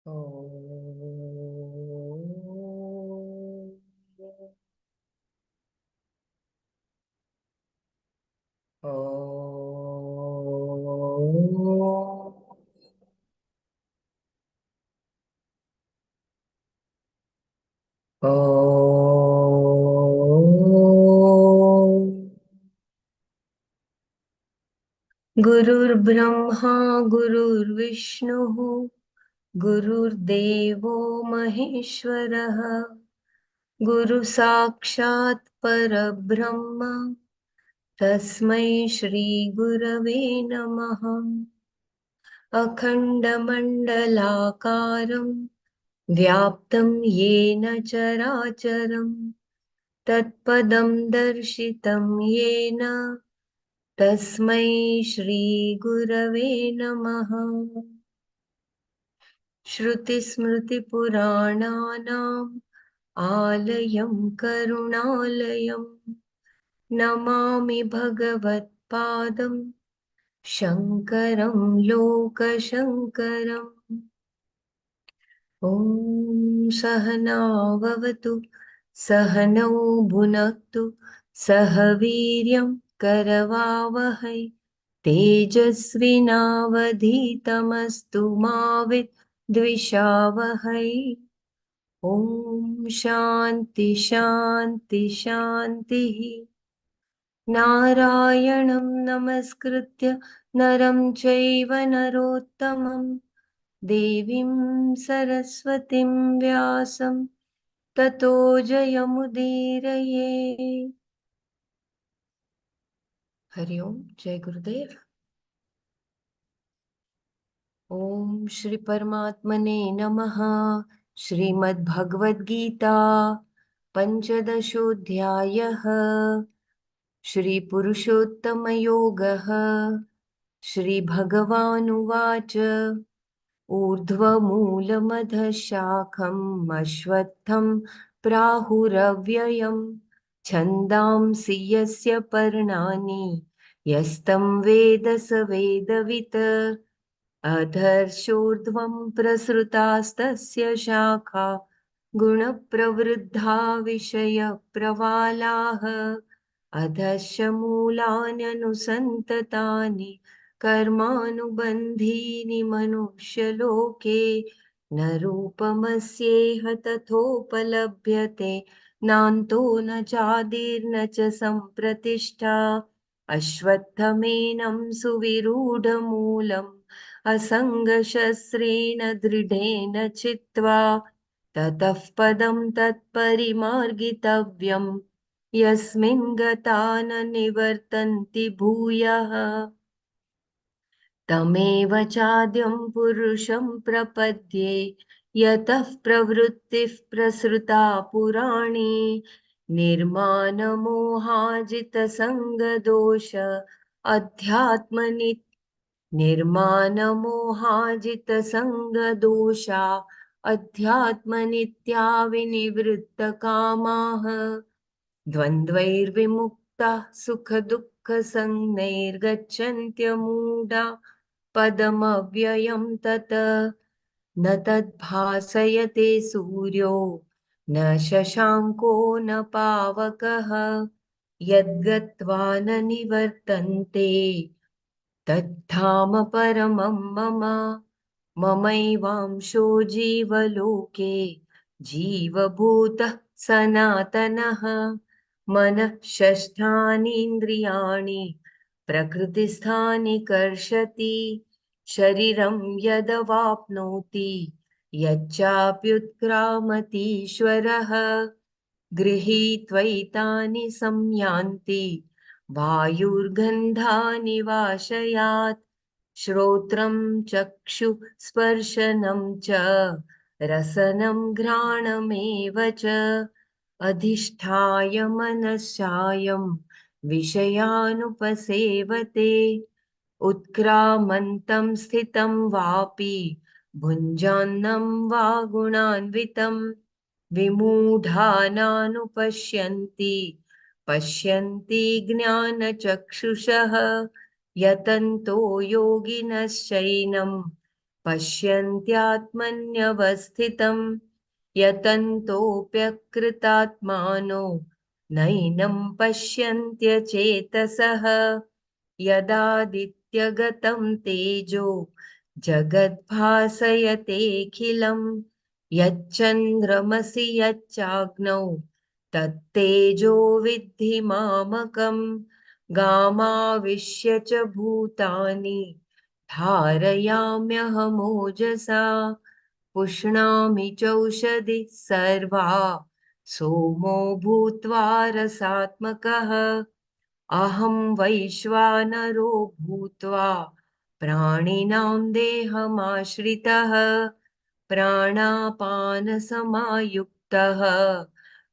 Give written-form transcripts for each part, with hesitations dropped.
गुरुर्ब्रह्मा गुरुर्विष्णुः गुरुर्देवो महेश्वरः गुरुसाक्षात् परब्रह्म तस्मै श्रीगुरवे नमः। अखण्डमण्डलाकारं व्याप्तं येन चराचरं तत्पदं दर्शितं येन तस्मै श्रीगुरवे नमः। श्रुतिस्मृतिपुराणानाम् आलयं करुणालयं नमामि भगवत्पादं शङ्करं लोकशङ्करम्। ॐ सहनाववतु सहनौ भुनक्तु सह वीर्यं करवावहै तेजस्विनावधीतमस्तु मा विद्विषावहै। ॐ शान्ति शान्ति शान्तिः। नारायणं नमस्कृत्य नरं चैव नरोत्तमं देवीं सरस्वतीं व्यासं ततो जयमुदीरये। हरि ओम जय गुरुदेव। ओम श्री परमात्मने नमः। श्रीमद् भगवद गीता पंचदशोऽध्यायः। श्री पुरुषोत्तम योगः। श्री भगवानुवाच ऊर्ध्वमूलमधः शाखम् अश्वत्थं प्राहुरव्ययम् छन्दांसि यस्य पर्णानि यस्तं वेद स वेदवित् अधर्षोर्ध्वं प्रसृतास्तस्य शाखा गुणप्रवृद्धा विषयप्रवालाः अधश्च मूलान्यनुसन्ततानि कर्मानुबन्धीनि मनुष्यलोके न रूपमस्येह तथोपलभ्यते नान्तो न चादिर्न च सम्प्रतिष्ठा अश्वत्थमेनं सुविरूढमूलम् असङ्गशस्त्रेण दृढेन चित्वा ततः पदं तत्परिमार्गितव्यम् यस्मिन् गता न निवर्तन्ति भूयः तमेव चाद्यं पुरुषं प्रपद्ये यतः प्रवृत्तिः प्रसृता पुराणी निर्मानमोहाजितसङ्गदोष अध्यात्मनि निर्मानमोहाजितसङ्गदोषा अध्यात्मनित्या विनिवृत्तकामाः द्वन्द्वैर्विमुक्ताः सुखदुःखसंज्ञैर्गच्छन्त्यमूढा पदमव्ययं तत् न तद्भासयते सूर्यो न शशाङ्को न पावकः यद्गत्वा न निवर्तन्ते तद्धाम परमं मम ममैवांशो जीवलोके जीवभूतः सनातनः मनः षष्ठानीन्द्रियाणि प्रकृतिस्थानि कर्षति शरीरं यदवाप्नोति यच्चाप्युत्क्रामतीश्वरः गृहीत्वैतानि संयान्ति वायुर्गन्धानि वाशयात् श्रोत्रं चक्षुस्पर्शनं च रसनं घ्राणमेव च अधिष्ठाय मनश्चायं विषयानुपसेवते उत्क्रामन्तं स्थितं वापि भुञ्जानं वा गुणान्वितं विमूढानानुपश्यन्ति पश्यन्ति ज्ञानचक्षुषः यतन्तो योगिनश्चैनं पश्यन्त्यात्मन्यवस्थितं यतन्तोऽप्यकृतात्मानो नैनं पश्यन्त्यचेतसः यदादित्यगतं तेजो जगद्भासयतेऽखिलं यच्चन्द्रमसि यच्चाग्नौ तत्तेजो विद्धि मामकम् गामाविश्य च भूतानि धारयाम्यहमोजसा पुष्णामि चौषधि सर्वा सोमो भूत्वा रसात्मकः अहं वैश्वानरो भूत्वा प्राणिनां देहमाश्रितः प्राणापानसमायुक्तः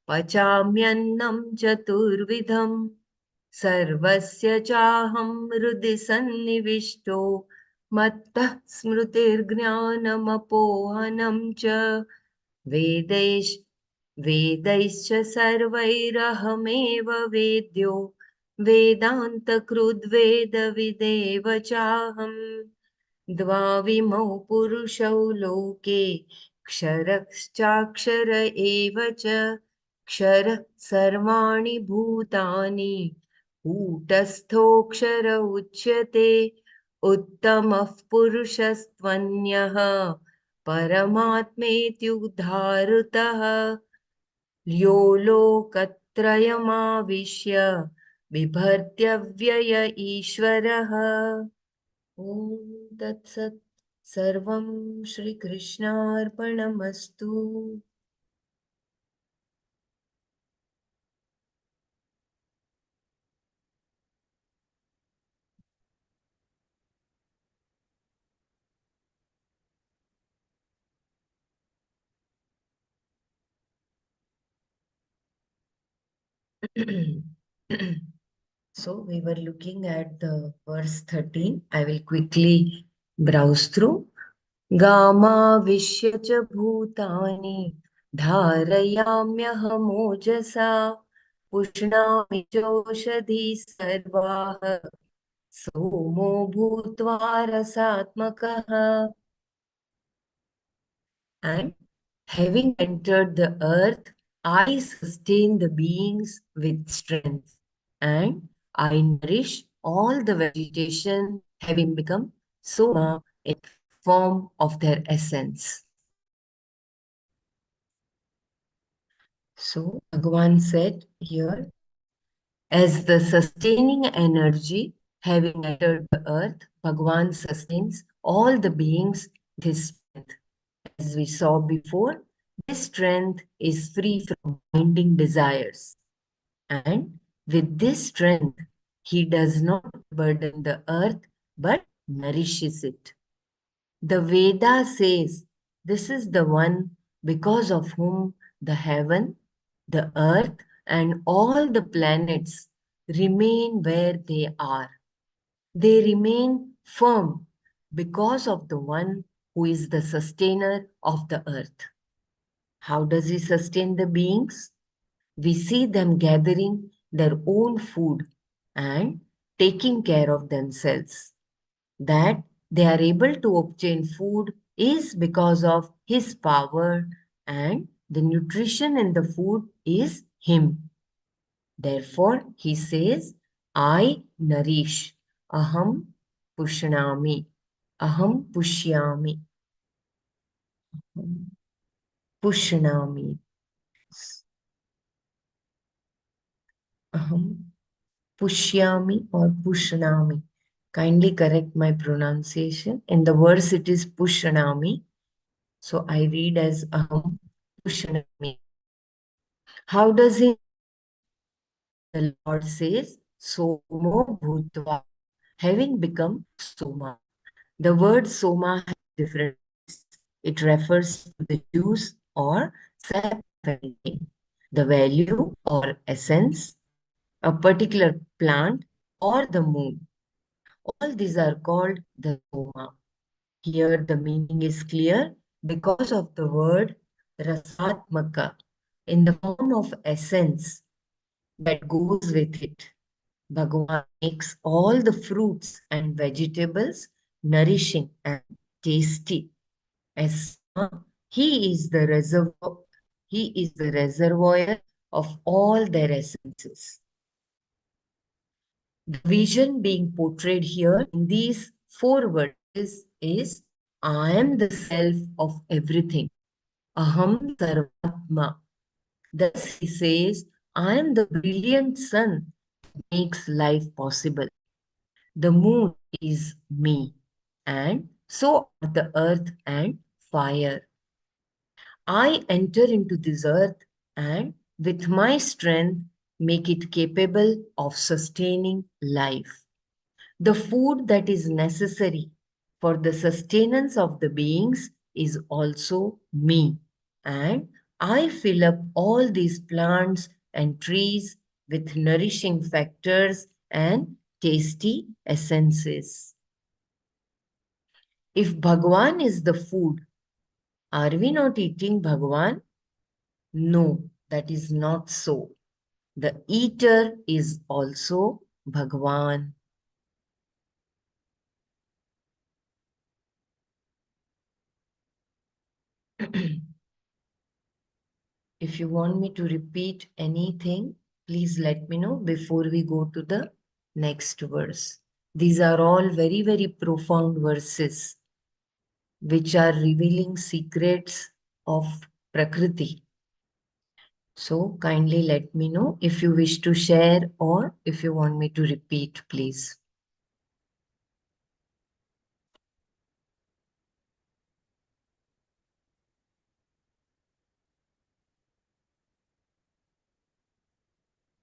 पचाम्यन्नं चतुर्विधम् सर्वस्य चाहं हृदि सन्निविष्टो मत्तः स्मृतिर्ज्ञानमपोहनं च वेदैश् वेदैश्च सर्वैरहमेव वेद्यो वेदान्तकृद्वेदविदेव चाहम् द्वाविमौ पुरुषौ लोके क्षरश्चाक्षर एव च क्षरः सर्वाणि भूतानि कूटस्थोऽक्षर उच्यते उत्तमः पुरुषस्त्वन्यः परमात्मेत्युद्धारतः यो लोकत्रयमाविश्य बिभर्त्यव्यय ईश्वरः ॐ तत्सत् सर्वं श्रीकृष्णार्पणमस्तु So we were looking at the verse 13. I will quickly browse through. गामाविश्य च भूतानि धारयाम्यहमोजसा पुष्णामि चोषधी सर्वाः सोमो भूत्वा रसात्मकः and having entered the earth, I sustain the beings with strength, and I nourish all the vegetation, having become soma in form of their essence. So, Bhagavan said here, as the sustaining energy having entered the earth, Bhagavan sustains all the beings with his strength. As we saw before, this strength is free from binding desires. And with this strength, he does not burden the earth but nourishes it. The Veda says this is the one because of whom the heaven, the earth, and all the planets remain where they are. They remain firm because of the one who is the sustainer of the earth. How does he sustain the beings? We see them gathering their own food and taking care of themselves. That they are able to obtain food is because of his power, and the nutrition in the food is him. Therefore, he says, I nourish. Aham pushnami. Aham pushyami. Pushnami. Aham pushyami or pushnami. Kindly correct my pronunciation. In the verse, it is pushnami. So I read as aham pushnami. How does he? The Lord says, Somo Bhutva, having become Soma. The word Soma has different meanings. It refers to the juice or sap of anything, the value or essence, a particular plant, or the moon. All these are called the Soma. Here the meaning is clear because of the word Rasatmaka in the form of essence that goes with it. Bhagavan makes all the fruits and vegetables nourishing and tasty. As he is the reservoir of all their essences. The vision being portrayed here in these four verses is I am the self of everything. Aham Sarvatma. Thus he says, I am the brilliant sun that makes life possible. The moon is me, and so are the earth and fire. I enter into this earth and with my strength make it capable of sustaining life. The food that is necessary for the sustenance of the beings is also me. And I fill up all these plants and trees with nourishing factors and tasty essences. If Bhagwan is the food, are we not eating Bhagwan? No, that is not so. The eater is also Bhagwan. If you want me to repeat anything, please let me know before we go to the next verse. These are all very, very profound verses which are revealing secrets of Prakriti. So kindly let me know if you wish to share or if you want me to repeat, please.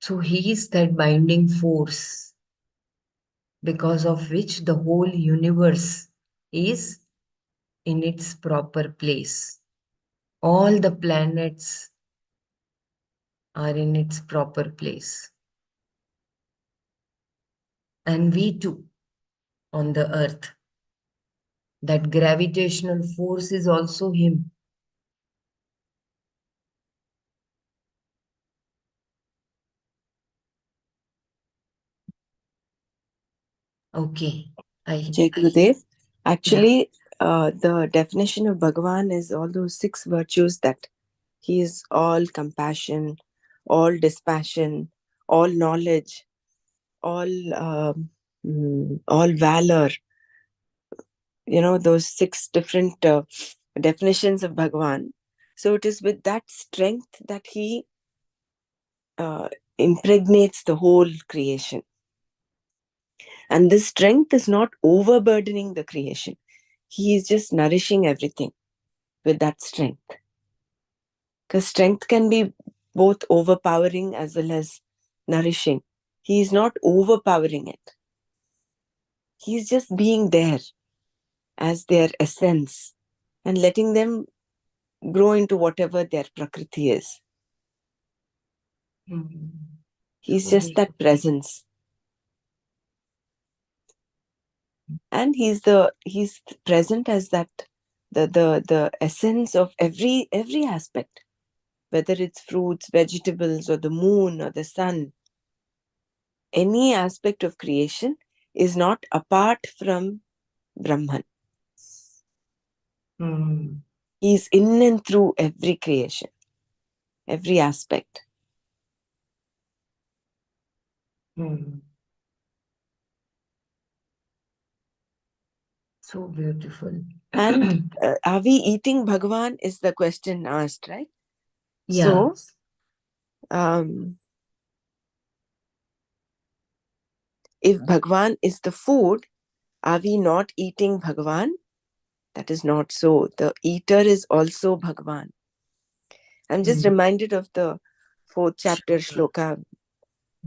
So he is that binding force because of which the whole universe is in its proper place. All the planets are in its proper place. And we too on the earth. That gravitational force is also him. Okay. Jai Gurudev. Actually, the definition of Bhagavan is all those six virtues that he is all compassion, all dispassion, all knowledge, all valor. You know, those six different definitions of Bhagavan. So it is with that strength that he uh, impregnates the whole creation. And this strength is not overburdening the creation. He is just nourishing everything with that strength. Because strength can be both overpowering as well as nourishing. He is not overpowering it. He is just being there as their essence and letting them grow into whatever their prakriti is. He's just that presence. And he's present as that the essence of every aspect, whether it's fruits, vegetables, or the moon or the sun. Any aspect of creation is not apart from Brahman. He's in and through every creation, every aspect. So beautiful. And are we eating Bhagavan is the question asked, right? Yeah. So, if Bhagavan is the food, are we not eating Bhagavan? That is not so. The eater is also Bhagavan. I'm just reminded of the 4th chapter shloka.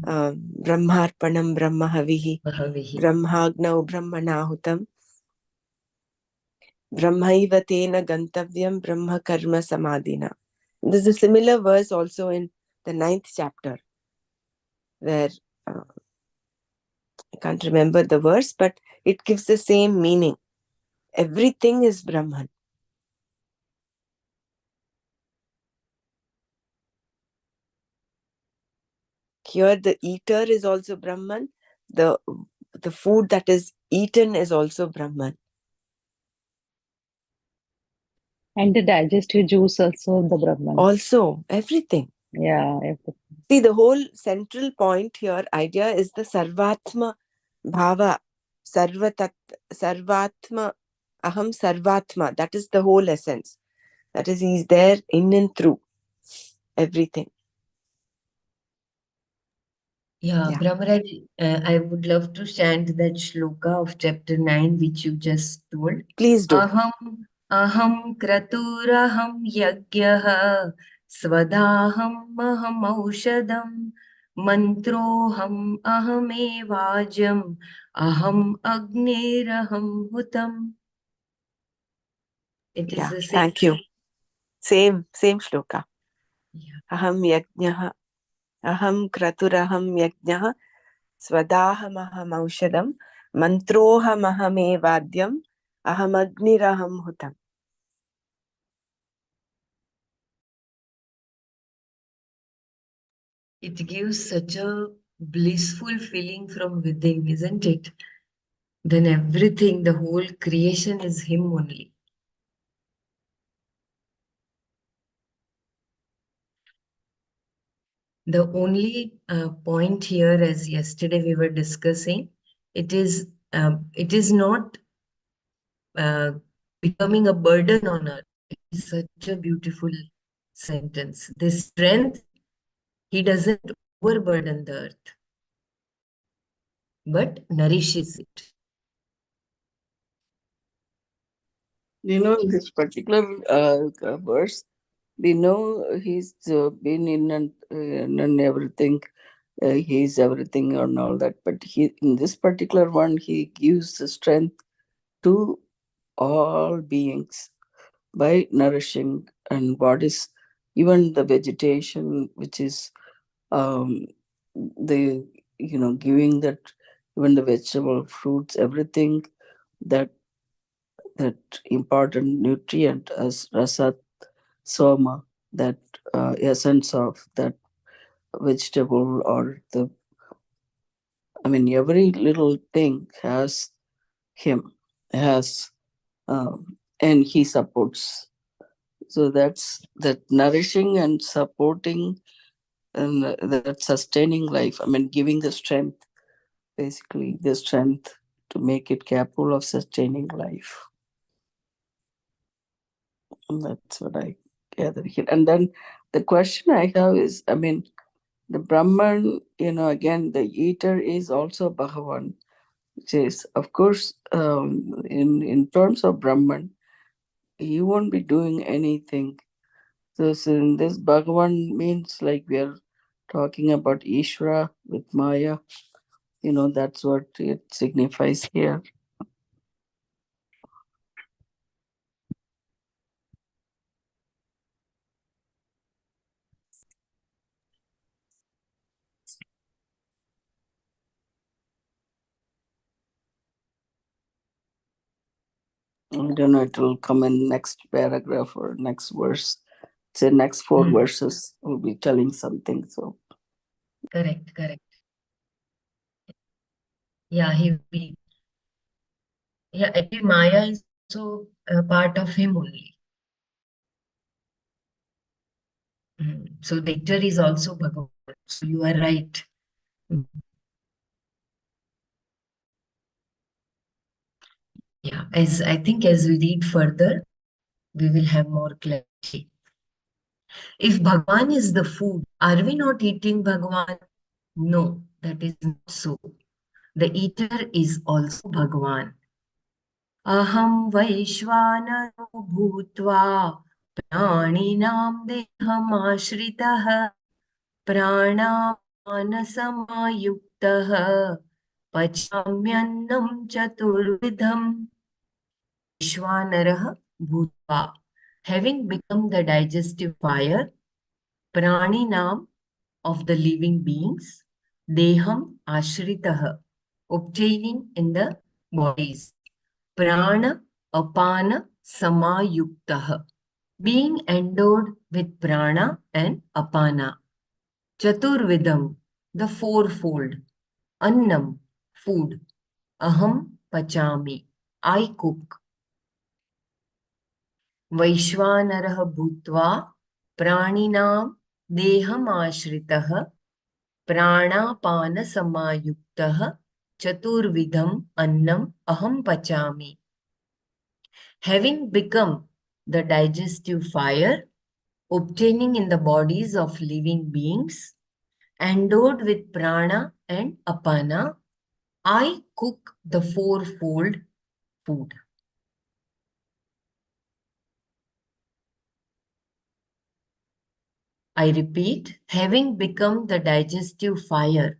Brahmarpanam Brahmahavihi Brahmagnau Brahmanahutam Brahmaiva tena gantavyam Brahma karma samadhina. There's a similar verse also in the 9th chapter where I can't remember the verse, but it gives the same meaning. Everything is Brahman. Here the eater is also Brahman. The food that is eaten is also Brahman. And the digestive juice also of the Brahman. Also, everything. Yeah, See, the whole central point here, idea is the Sarvatma Bhava. Sarvatat, Sarvatma, Aham Sarvatma. That is the whole essence. That is, he's there in and through everything. Yeah, Yeah. Brahmaraj, I would love to chant that shloka of chapter 9, which you just told. Please do. Aham kraturaham yagyah swadaham aham aushadam mantroham ahamevajam aham agniraham hutam. It is Yeah. the same. Thank you. Same shloka. Yeah. Aham yajnah, aham kraturaham yajnah, स्वदाहमहम औषधम मंत्रोहमहमे वाद्यम अहमग्निरहम हुतम. It gives such a blissful feeling from within, isn't it? Then everything, the whole creation is Him only. The only point here, as yesterday we were discussing, it is not uh, becoming a burden on us. It is such a beautiful sentence. This strength, He doesn't overburden the earth, but nourishes it. In this particular verse, we know he's been in and everything. He's everything and all that. But he, in this particular one, he gives the strength to all beings by nourishing and what is even the vegetation, which is the giving that, even the vegetable fruits, everything that that important nutrient as rasat soma, that essence of that vegetable, or the, I mean, every little thing has him, has, and he supports. So that's that nourishing and supporting, and that sustaining life. I mean, giving the strength, basically the strength to make it capable of sustaining life. And that's what I gather here. And then the question I have is, I mean, the Brahman, again, the eater is also Bhagavan, which is, of course, in terms of Brahman, he won't be doing anything. So in this, Bhagavan means like we are talking about Ishvara with Maya. That's what it signifies here. I don't know, it will come in next paragraph or next verse. Say next four Mm. verses will be telling something. So Correct, correct. Yeah, he will be. Yeah, actually, Maya is also a part of him only. So the actor is also Bhagavan. So you are right. Mm. Yeah, as I think as we read further, we will have more clarity. If Bhagavan is the food, are we not eating Bhagavan? No, that is not so. The eater is also Bhagavan. Aham Vaishvanaro Bhutva Praninaam Deham प्राणापानसमायुक्तः पचाम्यन्नं चतुर्विधम् Vishwanarah Bhutva. Having become the digestive fire, Praninam of the living beings, Deham Ashritah, obtaining in the bodies, Prana Apana Samayuktah, being endowed with prana and apana. Chaturvidam, the fourfold. Annam, food. Aham pachami, I cook. वैश्वानरः भूत्वा प्राणिनां देहमाश्रितः प्राणापानसमायुक्तः चतुर्विधम् अन्नम् अहं पचामि. Having become the digestive fire, obtaining in the bodies of living beings, endowed with prana and apana, I cook the fourfold food. I repeat, having become the digestive fire,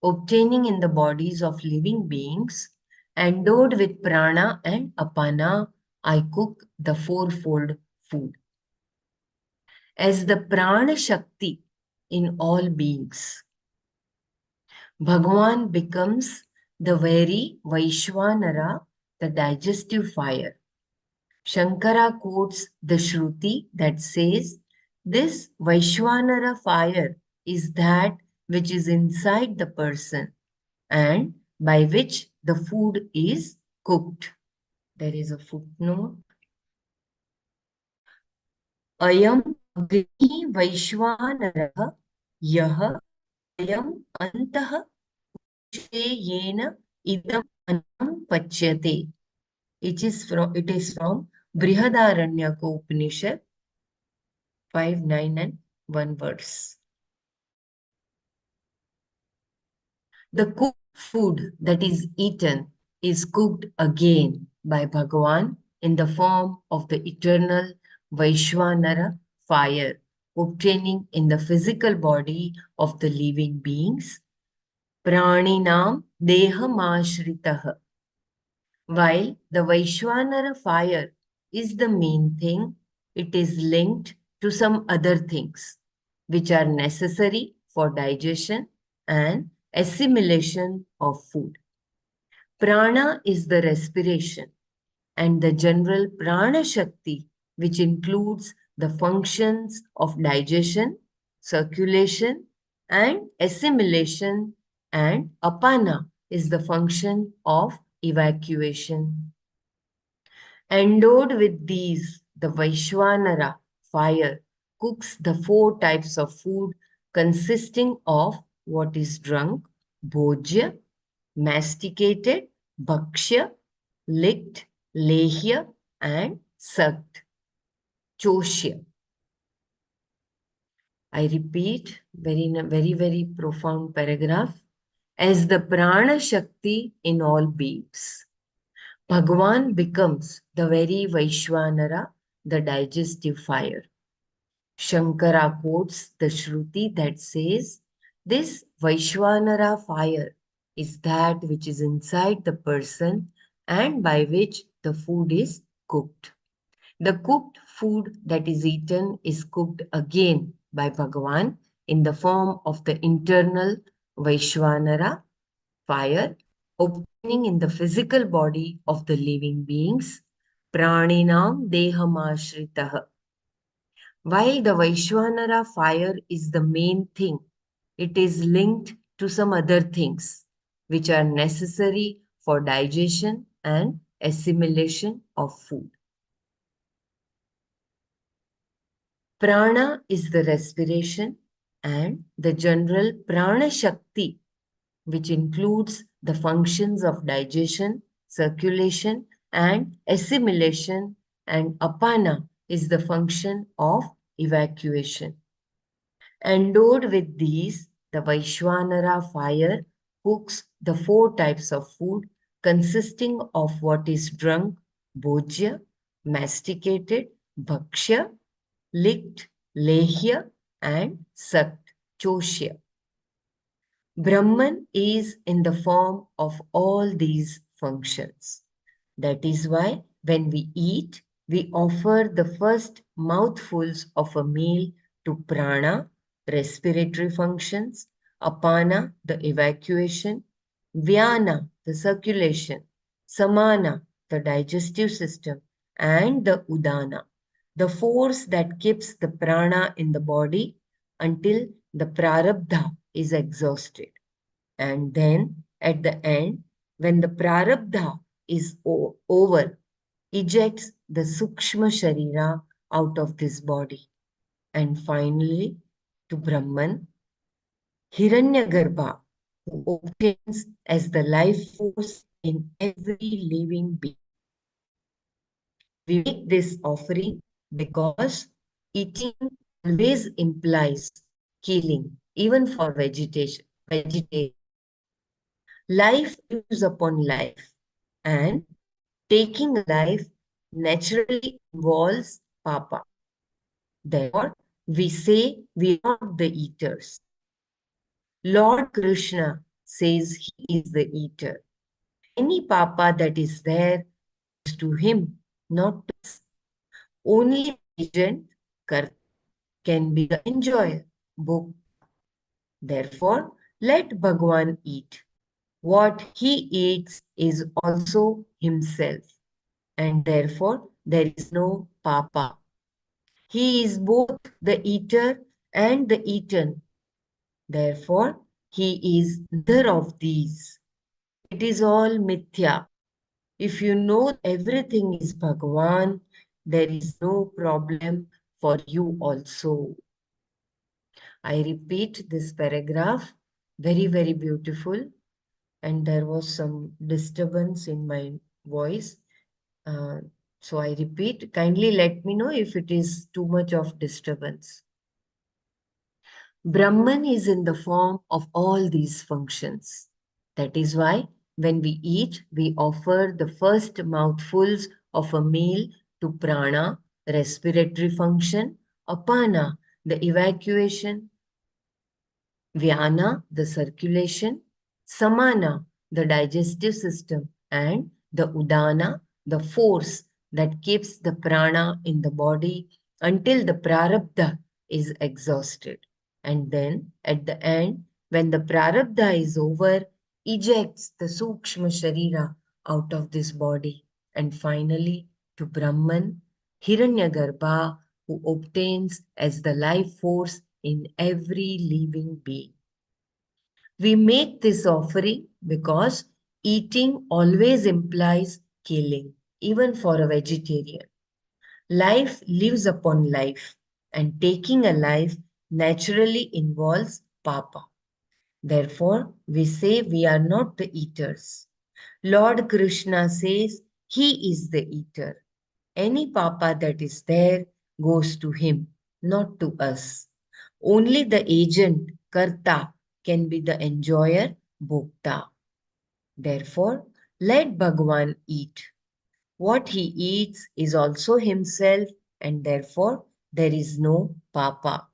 obtaining in the bodies of living beings, endowed with prana and apana, I cook the fourfold food. As the prana shakti in all beings, Bhagavan becomes the very Vaishwanara, the digestive fire. Shankara quotes the Shruti that says, this Vaishwanara fire is that which is inside the person and by which the food is cooked. There is a footnote. Ayam agni Vaishwanara yah ayam antah yena idam annam pachyate. It is from Brihadaranyaka Upanishad 5, 9 and 1 verse. The cooked food that is eaten is cooked again by Bhagavan in the form of the eternal Vaishwanara fire, obtaining in the physical body of the living beings, Praninam Dehamashritah. While the Vaishwanara fire is the main thing, it is linked to some other things which are necessary for digestion and assimilation of food. Prana is the respiration and the general prana shakti, which includes the functions of digestion, circulation, and assimilation, and apana is the function of evacuation. Endowed with these, the Vaishwanara fire cooks the 4 types of food consisting of what is drunk, bhojya, masticated, bhakshya, licked, lehya, and sucked, choshya. I repeat, very profound paragraph. As the prana shakti in all beings, Bhagavan becomes the very Vaishwanara, the digestive fire. Shankara quotes the Shruti that says, this Vaishwanara fire is that which is inside the person and by which the food is cooked. The cooked food that is eaten is cooked again by Bhagavan in the form of the internal Vaishwanara fire, obtaining in the physical body of the living beings, Praninam Dehamashritah. While the Vaishwanara fire is the main thing, it is linked to some other things which are necessary for digestion and assimilation of food. Prana is the respiration and the general prana shakti, which includes the functions of digestion, circulation, and assimilation, and apana is the function of evacuation. Endowed with these, the Vaishwanara fire cooks the 4 types of food consisting of what is drunk, bhojya, masticated, bhakshya, licked, lehya, and sucked, choshya. Brahman is in the form of all these functions. That is why when we eat, we offer the first mouthfuls of a meal to prana, respiratory functions, apana, the evacuation, vyana, the circulation, samana, the digestive system, and the udana, the force that keeps the prana in the body until the prarabdha is exhausted. And then at the end, when the prarabdha is over, ejects the Sukshma Sharira out of this body. And finally, to Brahman, Hiranyagarbha, who obtains as the life force in every living being. We make this offering because eating always implies killing, even for vegetarian. Life lives upon life, and taking a life naturally involves papa. Therefore, we say we are not the eaters. Lord Krishna says he is the eater. Any papa that is there goes to him, not to us. Only the agent, karta, can be the enjoyer, book. Therefore, let Bhagwan eat. What he eats is also himself, and therefore there is no papa. He is both the eater and the eaten. Therefore, he is neither of these. It is all mithya. If you know everything is Bhagwan, there is no problem for you also. I repeat this paragraph, very, very beautiful. And there was some disturbance in my voice. Uh, so I repeat, kindly let me know if it is too much of disturbance. Brahman is in the form of all these functions. That is why when we eat, we offer the first mouthfuls of a meal to prana, respiratory function, apana, the evacuation, Vyana, the circulation, Samana, the digestive system, and the Udana, the force that keeps the prana in the body until the prarabdha is exhausted. And then at the end, when the prarabdha is over, ejects the Sukshma Sharira out of this body. And finally, to Brahman, Hiranyagarbha, who obtains as the life force in every living being. We make this offering because eating always implies killing, even for a vegetarian. Life lives upon life, and taking a life naturally involves papa. Therefore, we say we are not the eaters. Lord Krishna says he is the eater. Any papa that is there goes to him, not to us. Only the agent, karta, can be the enjoyer, bhokta. Therefore, let Bhagwan eat. What he eats is also himself, and therefore there is no papa.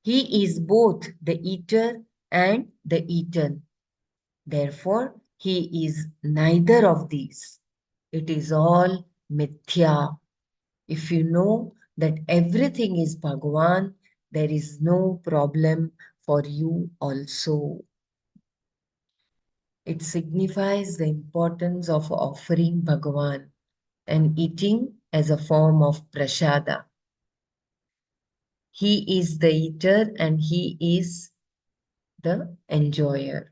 He is both the eater and the eaten. Therefore, he is neither of these. It is all mithya. If you know that everything is Bhagwan, there is no problem for you also. It signifies the importance of offering Bhagwan and eating as a form of prasada. He is the eater and he is the enjoyer.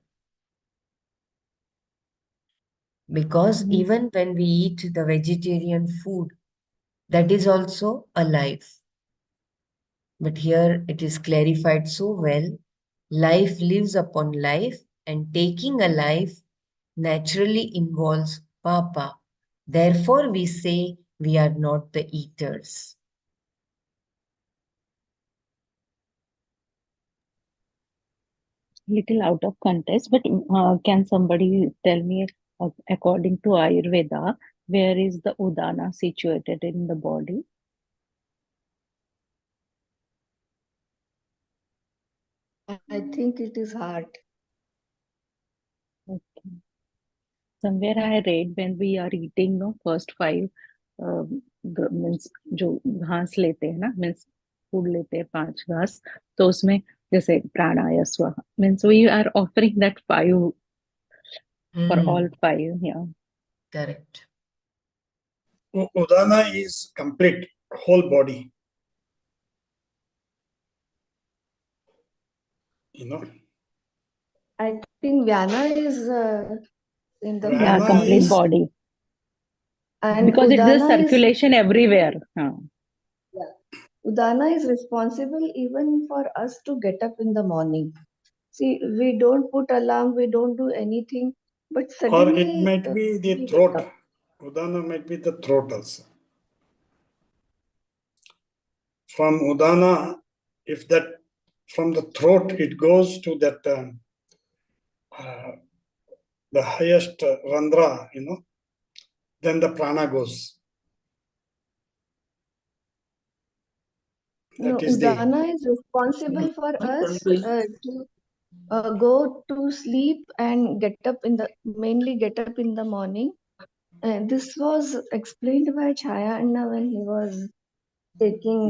Because even when we eat the vegetarian food, that is also a life. But here it is clarified so well. Life lives upon life, and taking a life naturally involves papa. Therefore, we say we are not the eaters. Little out of context, but can somebody tell me, according to Ayurveda, where is the Udana situated in the body? I think it is heart. Okay. Somewhere I read when we are eating, no, first five means जो घास लेते हैं ना, means food लेते हैं 5 घास, तो उसमें जैसे प्राणाया स्वाहा means we are offering that 5 for all 5. Yeah. Correct. Udana is complete, whole body. You know? I think Vyana is in the Yeah, Vyana complete is body. And Because it is Udana is circulation everywhere. yeah, Udana is responsible even for us to get up in the morning. See, we don't put alarm, we don't do anything, but Or it suddenly might be the we wake throat. up. Udana might be the throat also. From Udana, if that from the throat it goes to that uh, the highest randra, then the prana goes. No, That is the Udana is responsible for us to go to sleep and get up mainly get up in the morning. This was explained by Chaya Anna when he was taking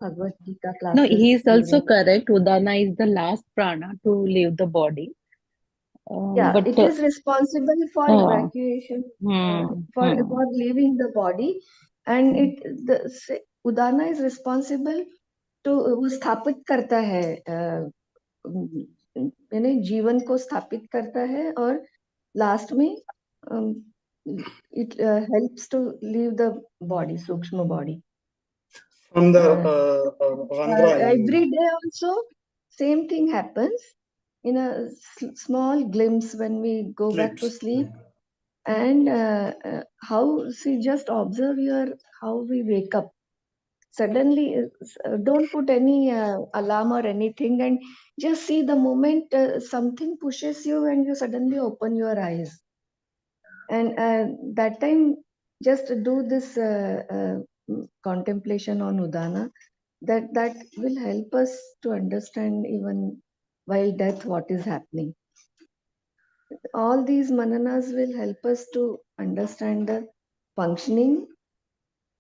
Bhagavad Gita No, classes he is also during. correct. Udana is the last prana to leave the body. Yeah, But it is responsible for uh, evacuation, hmm, for leaving the body, and Udana is responsible to वो स्थापित करता है यानी जीवन को स्थापित करता है और लास्ट में it helps to leave the body सूक्ष्म body. from the randra Every day also same thing happens in a small glimpse when we go back to lips. sleep. And how, see, just observe how we wake up suddenly. Don't put any alarm or anything, and just see the moment something pushes you and you suddenly open your eyes. And that time just do this contemplation on Udana. That will help us to understand even while death what is happening. All these mananas will help us to understand the functioning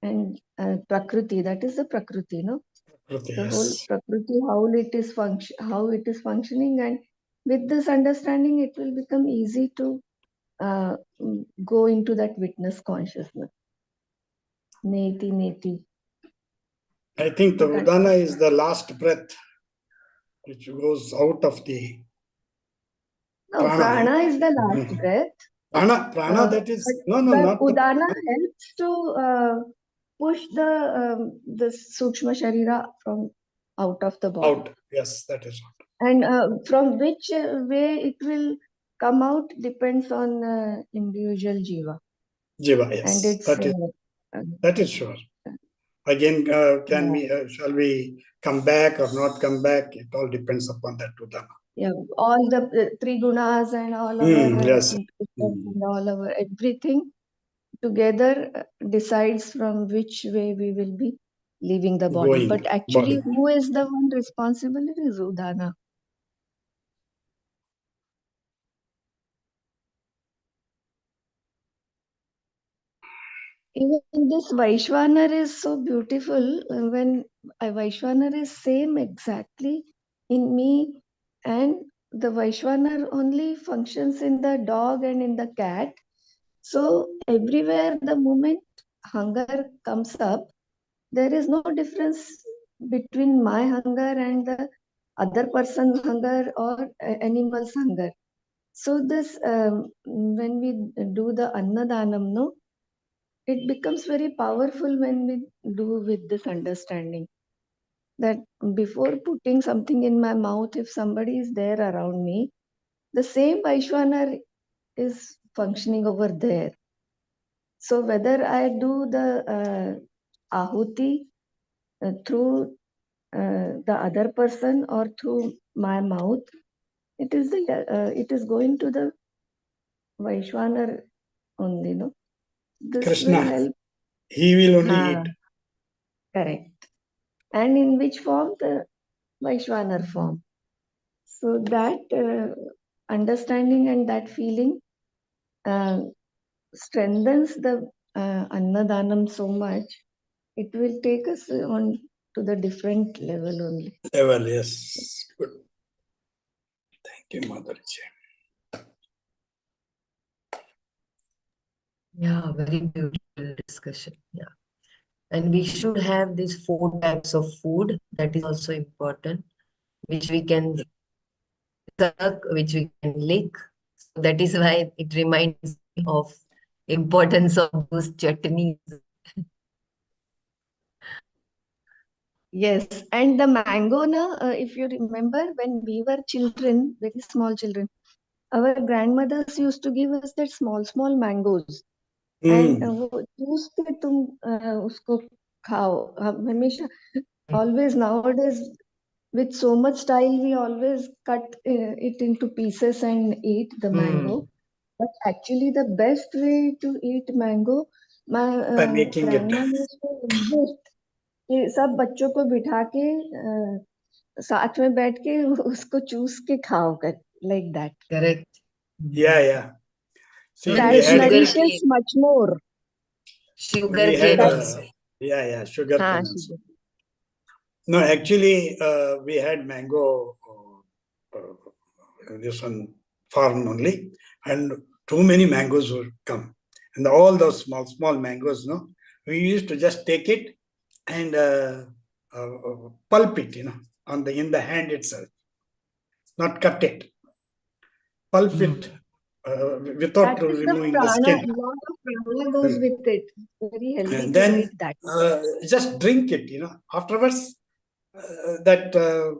and prakriti. That is the prakriti, no? The whole Yes. prakriti, how it is functioning, and with this understanding it will become easy to go into that witness consciousness. Neti neti. I think the That Udana is the last breath which goes out of the no, prana. prana is the last Mhm. breath. Prana, that is, But no, the not the Udana prana. helps to push the Sukshma Sharira from out of the body. Out. Yes, that is out. And from which way it will come out depends on individual jiva. Jiva, And yes. it's That is sure. Again, shall we come back or not come back? It all depends upon that Udana. yeah, all the three gunas and all our Yes. and all our everything together decides from which way we will be leaving the body. Going But actually, body. who is the one responsible? It is Udana. Even this Vaishwanar is so beautiful. When Vaishwanar is same exactly in me, and the Vaishwanar only functions in the dog and in the cat. So everywhere, the moment hunger comes up, there is no difference between my hunger and the other person's hunger or animal's hunger. So this when we do the Annadanam, no, it becomes very powerful when we do with this understanding that before putting something in my mouth, if somebody is there around me, the same Vaishwanar is functioning over there. So whether I do the ahuti through the other person or through my mouth, it is going to the Vaishwanar only, no? This will Krishna, help. he will only Ha, eat. correct. And in which form? The Vaishwanar form. So that understanding and that feeling uh, strengthens the Annadanam so much. It will take us on to the different level only. Well, yes. Good. Thank you, Motherji. Yeah, very beautiful discussion. Yeah. And we should have these 4 types of food. That is also important, which we can suck, which we can lick. So that is why it reminds me of importance of those chutneys. Yes, and the mango, na, if you remember, when we were children, very small children, our grandmothers used to give us that small, small mangoes. And वो juice पे तुम उसको खाओ हमेशा always nowadays with so much style we always cut it into pieces and eat the mango. But actually the best way to eat mango, my by making it. grandma used to insist कि सब बच्चों को बिठा के साथ में बैठ के उसको चूस के खाओ कर like that. Correct. Yeah, yeah. See, Even we the That had sugar nourishes cane. much more. Sugar we had cane That's also. yeah, sugar हाँ cane also. sugar. No, actually, we had mango, this one farm only, and too many mangoes would come. And all those small, small mangoes, no, we used to just take it and pulp it, in the hand itself, not cut it, pulp it without That is the removing the prana. skin. Lot of prana goes with it. Very healthy And to then eat that. just drink it, afterwards that the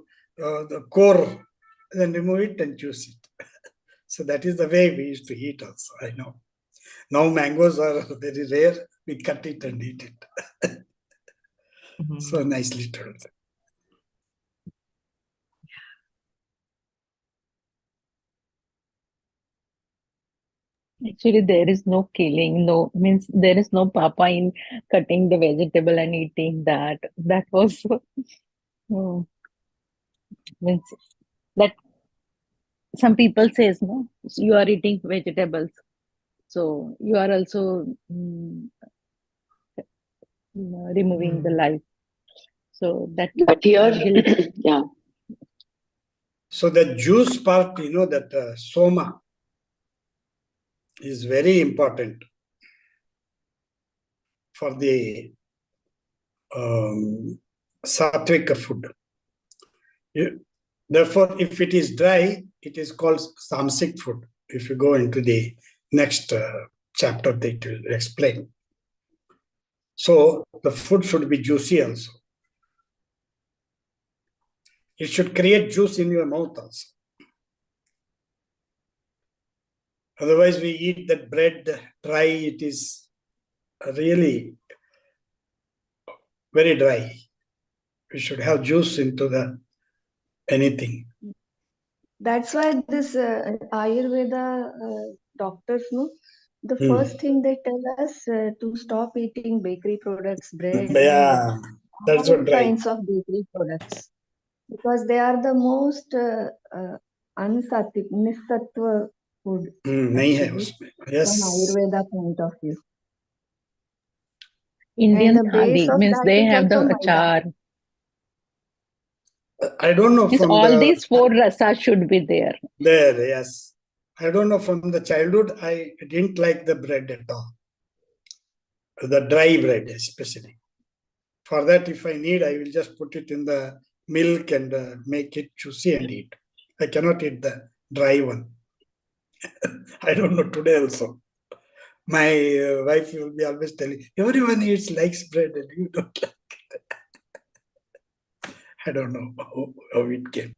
core, then remove it and juice it. So that is the way we used to eat also, I know. Now mangoes are very rare, we cut it and eat it. So nicely told. Actually, there is no killing, no means there is no papa in cutting the vegetable and eating that. That was oh, means that some people says no, you are eating vegetables, so you are also removing the life. So that But here, guilt. yeah, So the juice part, that soma is very important for the sattvic food. Therefore, if it is dry, it is called samsic food. If you go into the next chapter, they will explain. So the food should be juicy also. It should create juice in your mouth also. Otherwise, we eat that bread dry, it is really very dry. We should have juice into the anything. That's why this Ayurveda doctors, no, the first thing they tell us to stop eating bakery products, bread, and Yeah, that's all what dry. kinds of bakery products because they are the most nisatva food नहीं है actually उसमें. from Yes. Ayurveda point of view. And Indian the base thali of means that they is have also the maida. achar. I don't know Means from all the these four rasas should be there. there, yes. I don't know from the childhood, I didn't like the bread at all. The dry bread, especially. For that, if I need, I will just put it in the milk and make it juicy and eat. I cannot eat the dry one. I don't know today also. My wife will be always telling, everyone eats likes bread and you don't like it. I don't know how it came.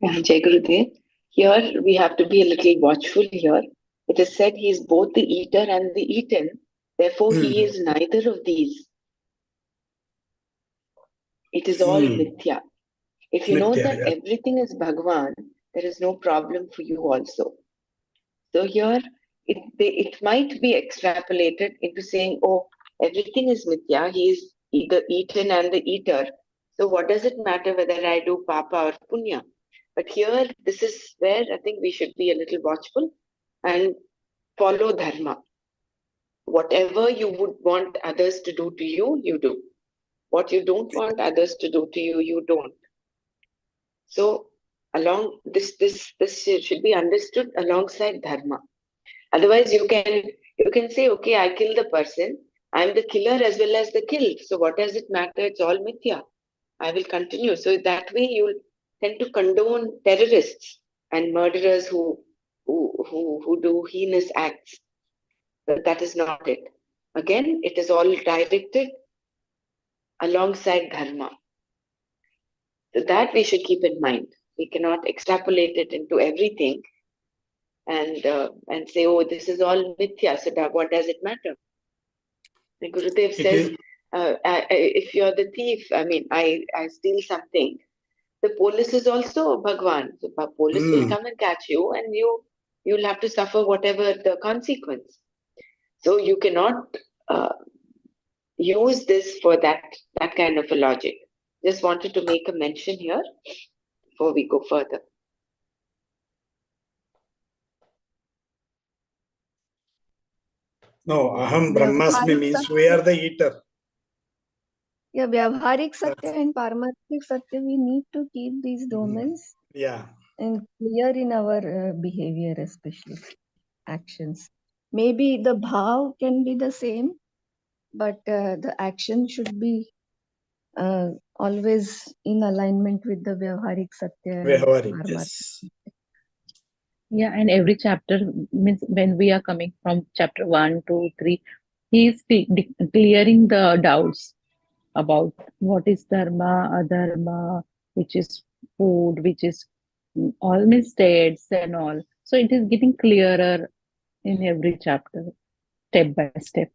Jai Gurudev. Here we have to be a little watchful here. It is said he is both the eater and the eaten. Therefore, he is neither of these. It is all mithya. If you know Nitya, that yeah. everything is Bhagwan, there is no problem for you also. So here, it might be extrapolated into saying, oh, everything is mithya. He is the eaten and the eater. So what does it matter whether I do papa or punya? But here, this is where I think we should be a little watchful and follow dharma. Whatever you would want others to do to you, you do. What you don't want others to do to you, you don't. So along this should be understood alongside dharma. Otherwise, you can say, okay, I kill the person. I'm the killer as well as the killed. So what does it matter? It's all mithya. I will continue. So that way, you'll tend to condone terrorists and murderers who who do heinous acts. But that is not it. Again, it is all directed alongside dharma. So that we should keep in mind. We cannot extrapolate it into everything and say, oh, this is all mithya, so what does it matter? The Gurudev says, if you're the thief, I mean, I steal something, the police is also Bhagwan. So police will come and catch you, and you'll have to suffer whatever the consequence. So you cannot use this for that kind of a logic. Just wanted to make a mention here before we go further. No, aham brahmasmi means we are the eater. Yeah, Vyavharik Satya and Paramarthik Satya, we need to keep these domains and clear in our behavior, especially actions. Maybe the bhav can be the same, but the action should be always in alignment with the Vyavharik Satya and Paramarthik. Yes. Yeah, and every chapter means when we are coming from chapter 1, 2, 3, he is clearing the doubts about what is dharma, adharma, which is food, which is all mistakes and all. So it is getting clearer in every chapter, step by step.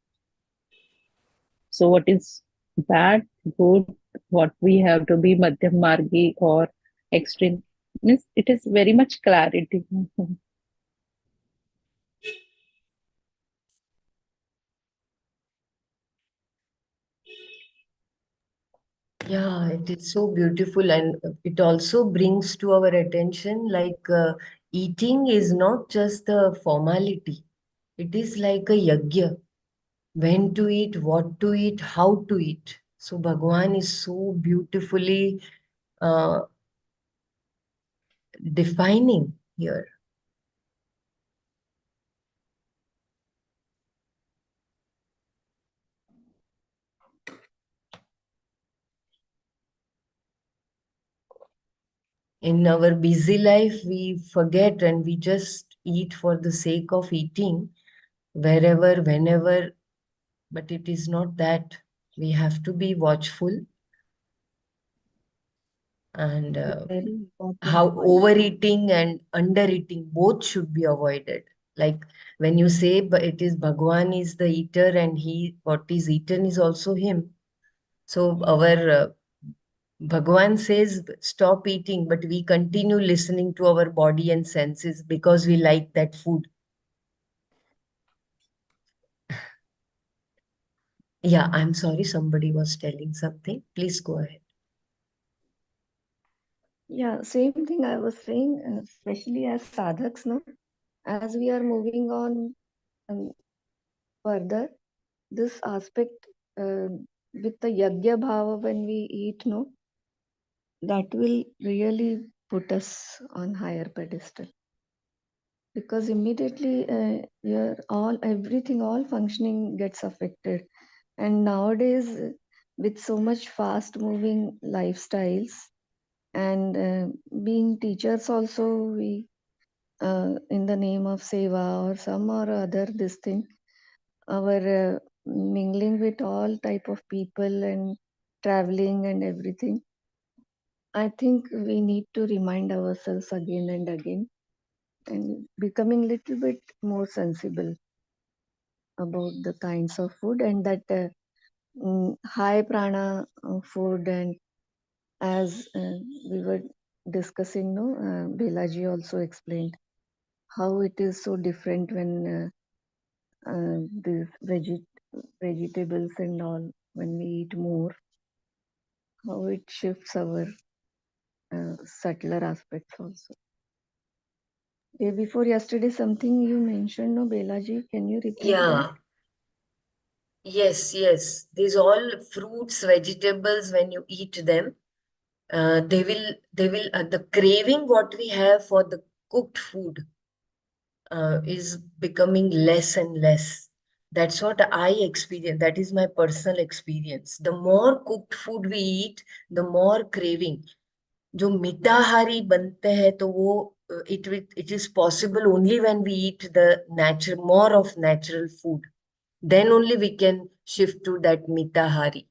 So what is bad, good, what we have to be madhyam margi or extreme, means it is very much clarity. Yeah, it is so beautiful, and it also brings to our attention like eating is not just a formality. It is like a yajna. When to eat, what to eat, how to eat. So Bhagwan is so beautifully uh, defining here. In our busy life, we forget and we just eat for the sake of eating, wherever, whenever, but it is not that. We have to be watchful and Very important how point. overeating and undereating both should be avoided. Like when you say but it is Bhagwan is the eater and he what is eaten is also him. So our Bhagwan says stop eating, but we continue listening to our body and senses because we like that food. Yeah, I'm sorry, somebody was telling something. Please go ahead. Yeah, same thing I was saying, especially as sadhaks, no? As we are moving on further, this aspect with the yagya bhava when we eat, no, that will really put us on higher pedestal. Because immediately everything, all functioning gets affected. And nowadays, with so much fast moving lifestyles and being teachers also, we in the name of seva or some or other this thing, our mingling with all type of people and traveling and everything, I think we need to remind ourselves again and again and becoming little bit more sensible about the kinds of food and that high prana food. And as we were discussing, no, Belaji also explained how it is so different when these vegetables and all, when we eat more, how it shifts our subtler aspects also. Day before yesterday, something you mentioned, no, Belaji, can you repeat that? Yes, yes. These all fruits, vegetables, when you eat them, the craving what we have for the cooked food is becoming less and less. That's what I experience. That is my personal experience. The more cooked food we eat, the more craving. जो मिताहारी बनते हैं तो वो it is possible only when we eat the more of natural food. Then only we can shift to that mitahari.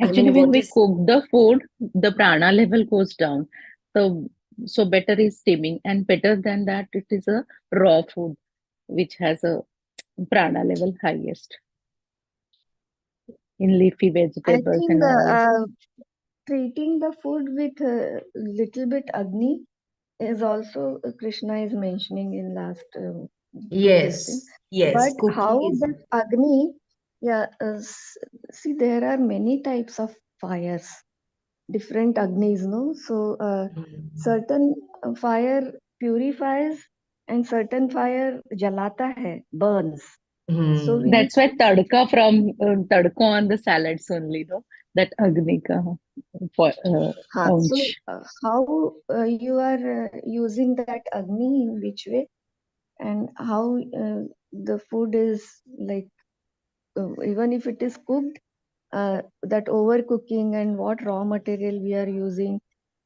I Actually, mean, when what we is cook the food, the prana level goes down. So better is steaming, and better than that, it is a raw food, which has a prana level highest in leafy I vegetables think and all. treating the food with a little bit agni is also Krishna is mentioning in last this thing. yes, But cooking how is this agni, yeah, see there are many types of fires, different agnis, no? So Mm, certain fire purifies and certain fire jalata hai, burns. So we need That's why to tadka on the salads only, no? That agni ka for so ansh. how you are using that agni in which way and how the food is like even if it is cooked that overcooking and what raw material we are using,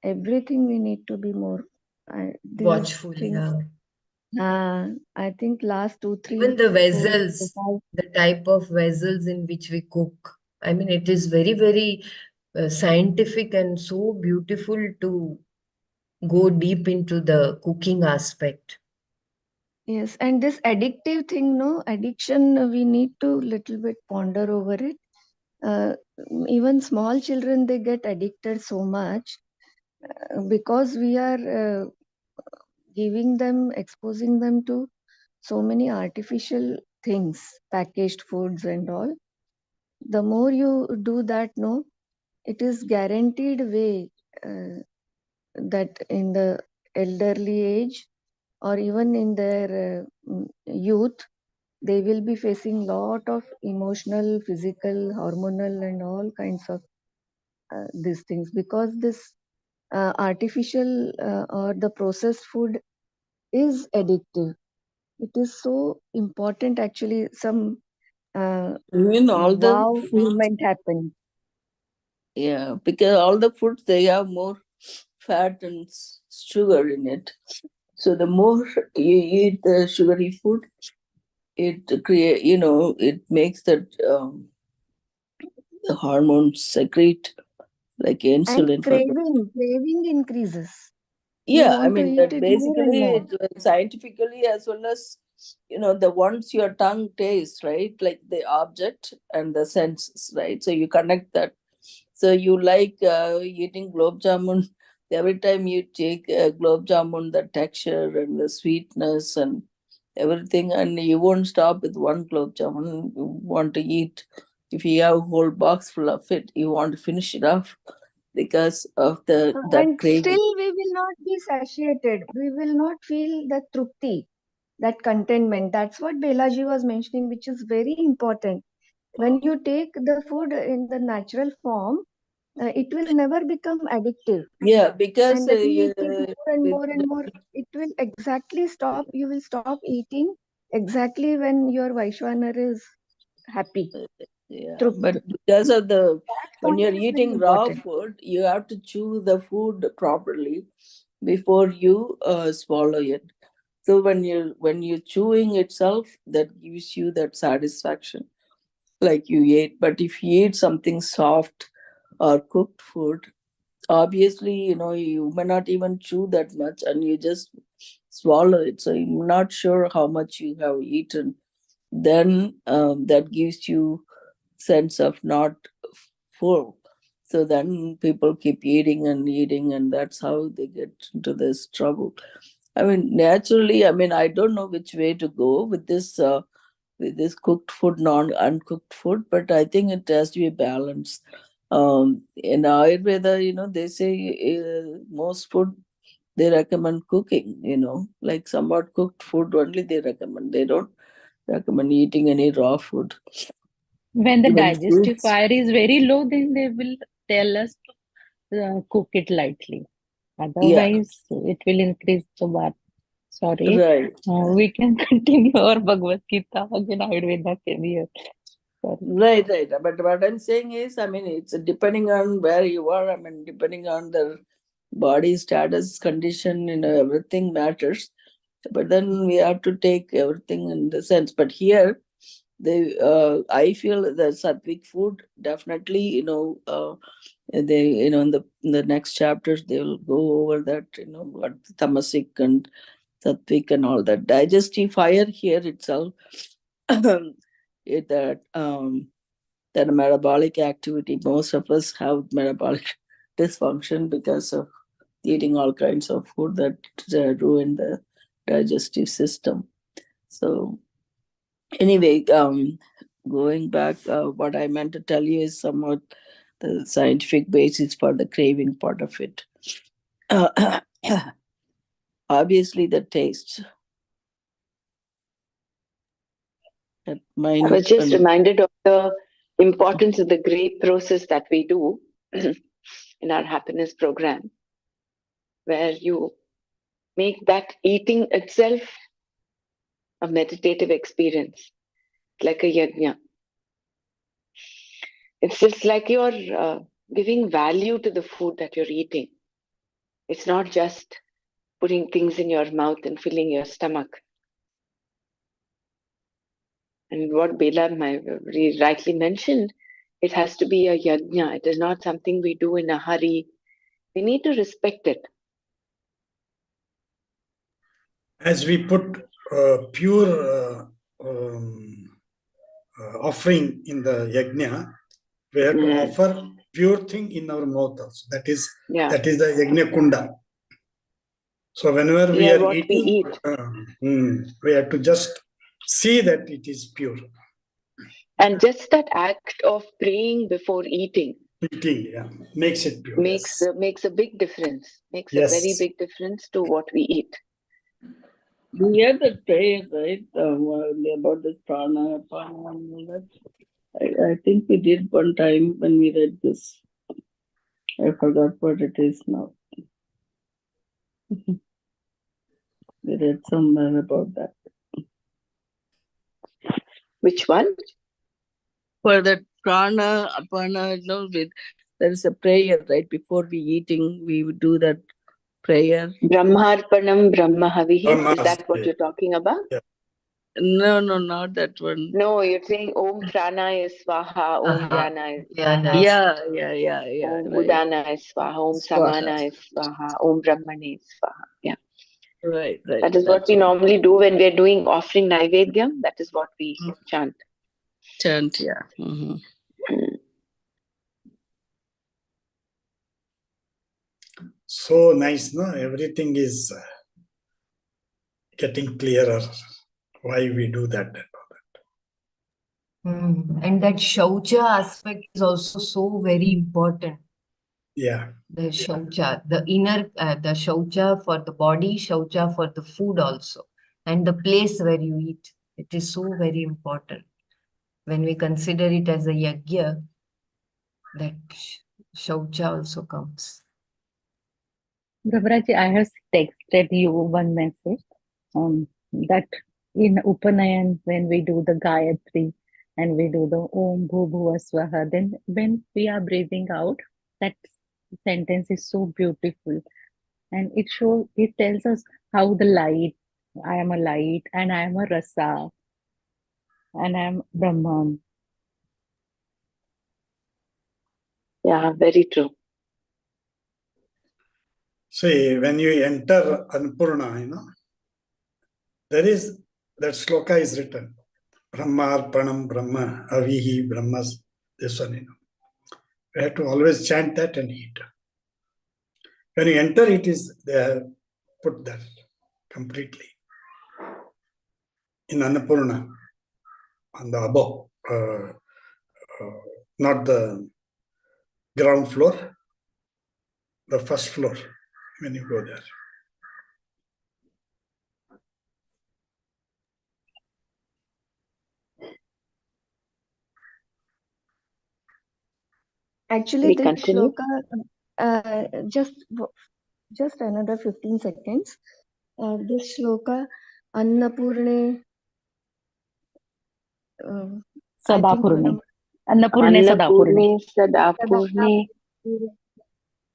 everything we need to be more these watchful, things. yeah. I think last two Even three the four vessels, five, the type of vessels in which we cook. I mean, it is very, very scientific and so beautiful to go deep into the cooking aspect. yes, and this addictive thing, no addiction, we need to little bit ponder over it. uh, Even small children they get addicted so much because we are giving them exposing them to so many artificial things, packaged foods and all. The more you do that, no, it is guaranteed way that in the elderly age or even in their youth they will be facing lot of emotional, physical, hormonal and all kinds of these things because this artificial or the processed food is addictive. It is so important actually. Some Even all the wow foods, moment happened. yeah, because all the foods they have more fat and sugar in it. So the more you eat the sugary food, it create, it makes that the hormones secrete like And insulin for the. craving increases. You Yeah, I want to mean eat that it more and basically more. scientifically as well as the ones your tongue tastes, right? Like the object and the senses, right? So you connect that. So you like eating globe jamun. Every time you take globe jamun, the texture and the sweetness and everything, and you won't stop with one globe jamun. You want to eat. If you have a whole box full of it, you want to finish it off because of the that And craving. still we will not be satiated. We will not feel the trupti, that contentment. That's what Belaji was mentioning, which is very important. When you take the food in the natural form, it will never become addictive. Yeah, because And when you take more and with more and more, it will exactly stop. You will stop eating exactly when your Vaishwanar is happy, yeah, trupt. but because of the That when point you're is very eating raw important. food, you have to chew the food properly before you swallow it. So when you're chewing itself, that gives you that satisfaction, like you ate. But if you eat something soft or cooked food, obviously you may not even chew that much, and you just swallow it. So you're not sure how much you have eaten. Then that gives you sense of not full. So then people keep eating and eating, and that's how they get into this trouble. I mean, naturally, I mean, I don't know which way to go with this cooked food, non uncooked food, but I think it has to be balanced. In Ayurveda, they say most food they recommend cooking. Like somewhat cooked food only they recommend. They don't recommend eating any raw food. When the Even digestive fruits. fire is very low, then they will tell us to cook it lightly. Yeah, Otherwise, it will increase the bar. Sorry. right. We can continue our Bhagavad Gita again. Ayurveda came here. Sorry. Right, right. But what I'm saying is, I mean, it's depending on where you are. I mean, depending on the body status, condition, everything matters. But then we have to take everything in the sense. But here, I feel the sattvic food definitely, they, in the next chapters they will go over that, what tamasic and sattvic and all that. Digestive fire here itself, that that metabolic activity. Most of us have metabolic dysfunction because of eating all kinds of food that ruin the digestive system. So anyway, going back, what I meant to tell you is somewhat the scientific basis for the craving part of it. Obviously, the taste. That I was mind just reminded of the importance of the grape process that we do in our happiness program, where you make that eating itself a meditative experience, like a yajna. It's just like you're giving value to the food that you're eating. It's not just putting things in your mouth and filling your stomach. And what Bela rightly mentioned, it has to be a yajna. It is not something we do in a hurry. We need to respect it. As we put pure offering in the yajna, we have to offer pure thing in our mouth also. That is the yajna kunda. So whenever we are eating, we have to just see that it is pure. And just that act of praying before eating, makes it pure. Makes a big difference. Makes a very big difference to what we eat. We had that prayer, right? About the prana and all that. I think we did one time when we read this. I forgot what it is now. We read somewhere about that. Which one? For that prana, apana, there is a prayer, right? Before we eating, we would do that prayer. Brahmarpanam Brahmahavihi. Is that what you're talking about? Yeah. No, not that one. No, you're saying Om Pranaya Swaha, Om Dhyana Swaha. Yeah. Om Udana Swaha, Om Samana Swaha, Om Brahmane Swaha. Yeah. Right. That is what we normally do when we're doing offering Naivedyam. That is what we chant. Yeah. Mm-hmm. So nice, no? Everything is getting clearer. Why we do that and all that. And that shaucha aspect is also so very important. Yeah. The shaucha, the inner, the shaucha for the body, shaucha for the food also, and the place where you eat. It is so very important. When we consider it as a yajna, that shaucha also comes. Gavraji, I have texted you one message that in Upanayan, when we do the Gayatri and we do the Om Bhu Bhuva Swaha, then when we are breathing out, that sentence is so beautiful. And it tells us how the light, I am a light and I am a rasa and I am Brahman. Yeah, very true. See, when you enter Annapurna, there is, that sloka is written. Brahma, Pranam, Brahma, Avihi, Brahmas, this one, We have to always chant that and eat. When you enter, it is, they have put that completely. In Annapurna, on the above, not the ground floor, the first floor, when you go there. Actually, this shloka, just another 15 seconds. This shloka, Annapurne, Sadapurne. Annapurne Sadapurne.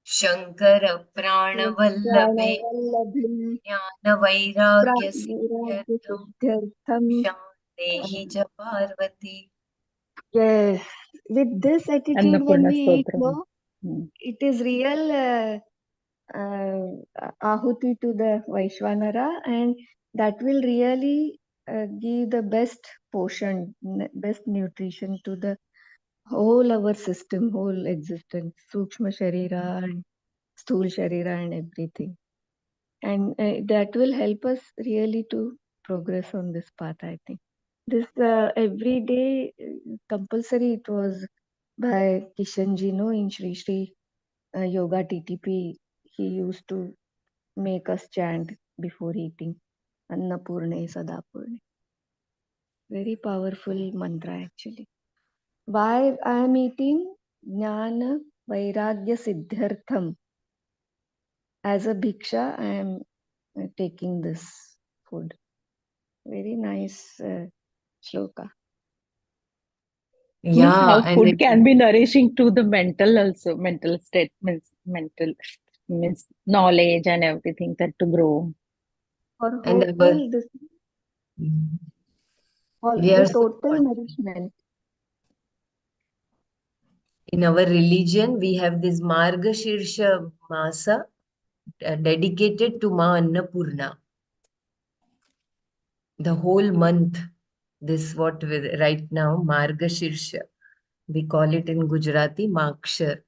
Shankar प्राणवल्लभे प्राणवल्लभे ज्ञानवैराग्यसिद्ध्यर्थं वैराग्यसिद्ध्यर्थं शान्तेहि च Parvati. yes, with this attitude when Annapurna we eat, Stotram. no, it is real ahuti to the Vaishvanara, and that will really give the best portion, best nutrition to the whole our system, whole existence, Sukshma Sharira and Sthul Sharira and everything. And that will help us really to progress on this path, I think. This every day compulsory it was by Kishanji, no, in Sri Sri Yoga TTP. He used to make us chant before eating Annapurne Sadapurne. Very powerful mantra actually. Why I am eating Jnana Vairagya Siddhartham. As a bhiksha, I am taking this food. Very nice shloka. Means Yeah, how and food it, can be nourishing to the mental also, mental state means knowledge and everything that to grow. For and whole this all we the are so total fortunate. nourishment. In our religion, we have this Margashirsha Masa dedicated to Ma Annapurna. The whole month, this what we right now, Margashirsha. We call it in Gujarati Makshar,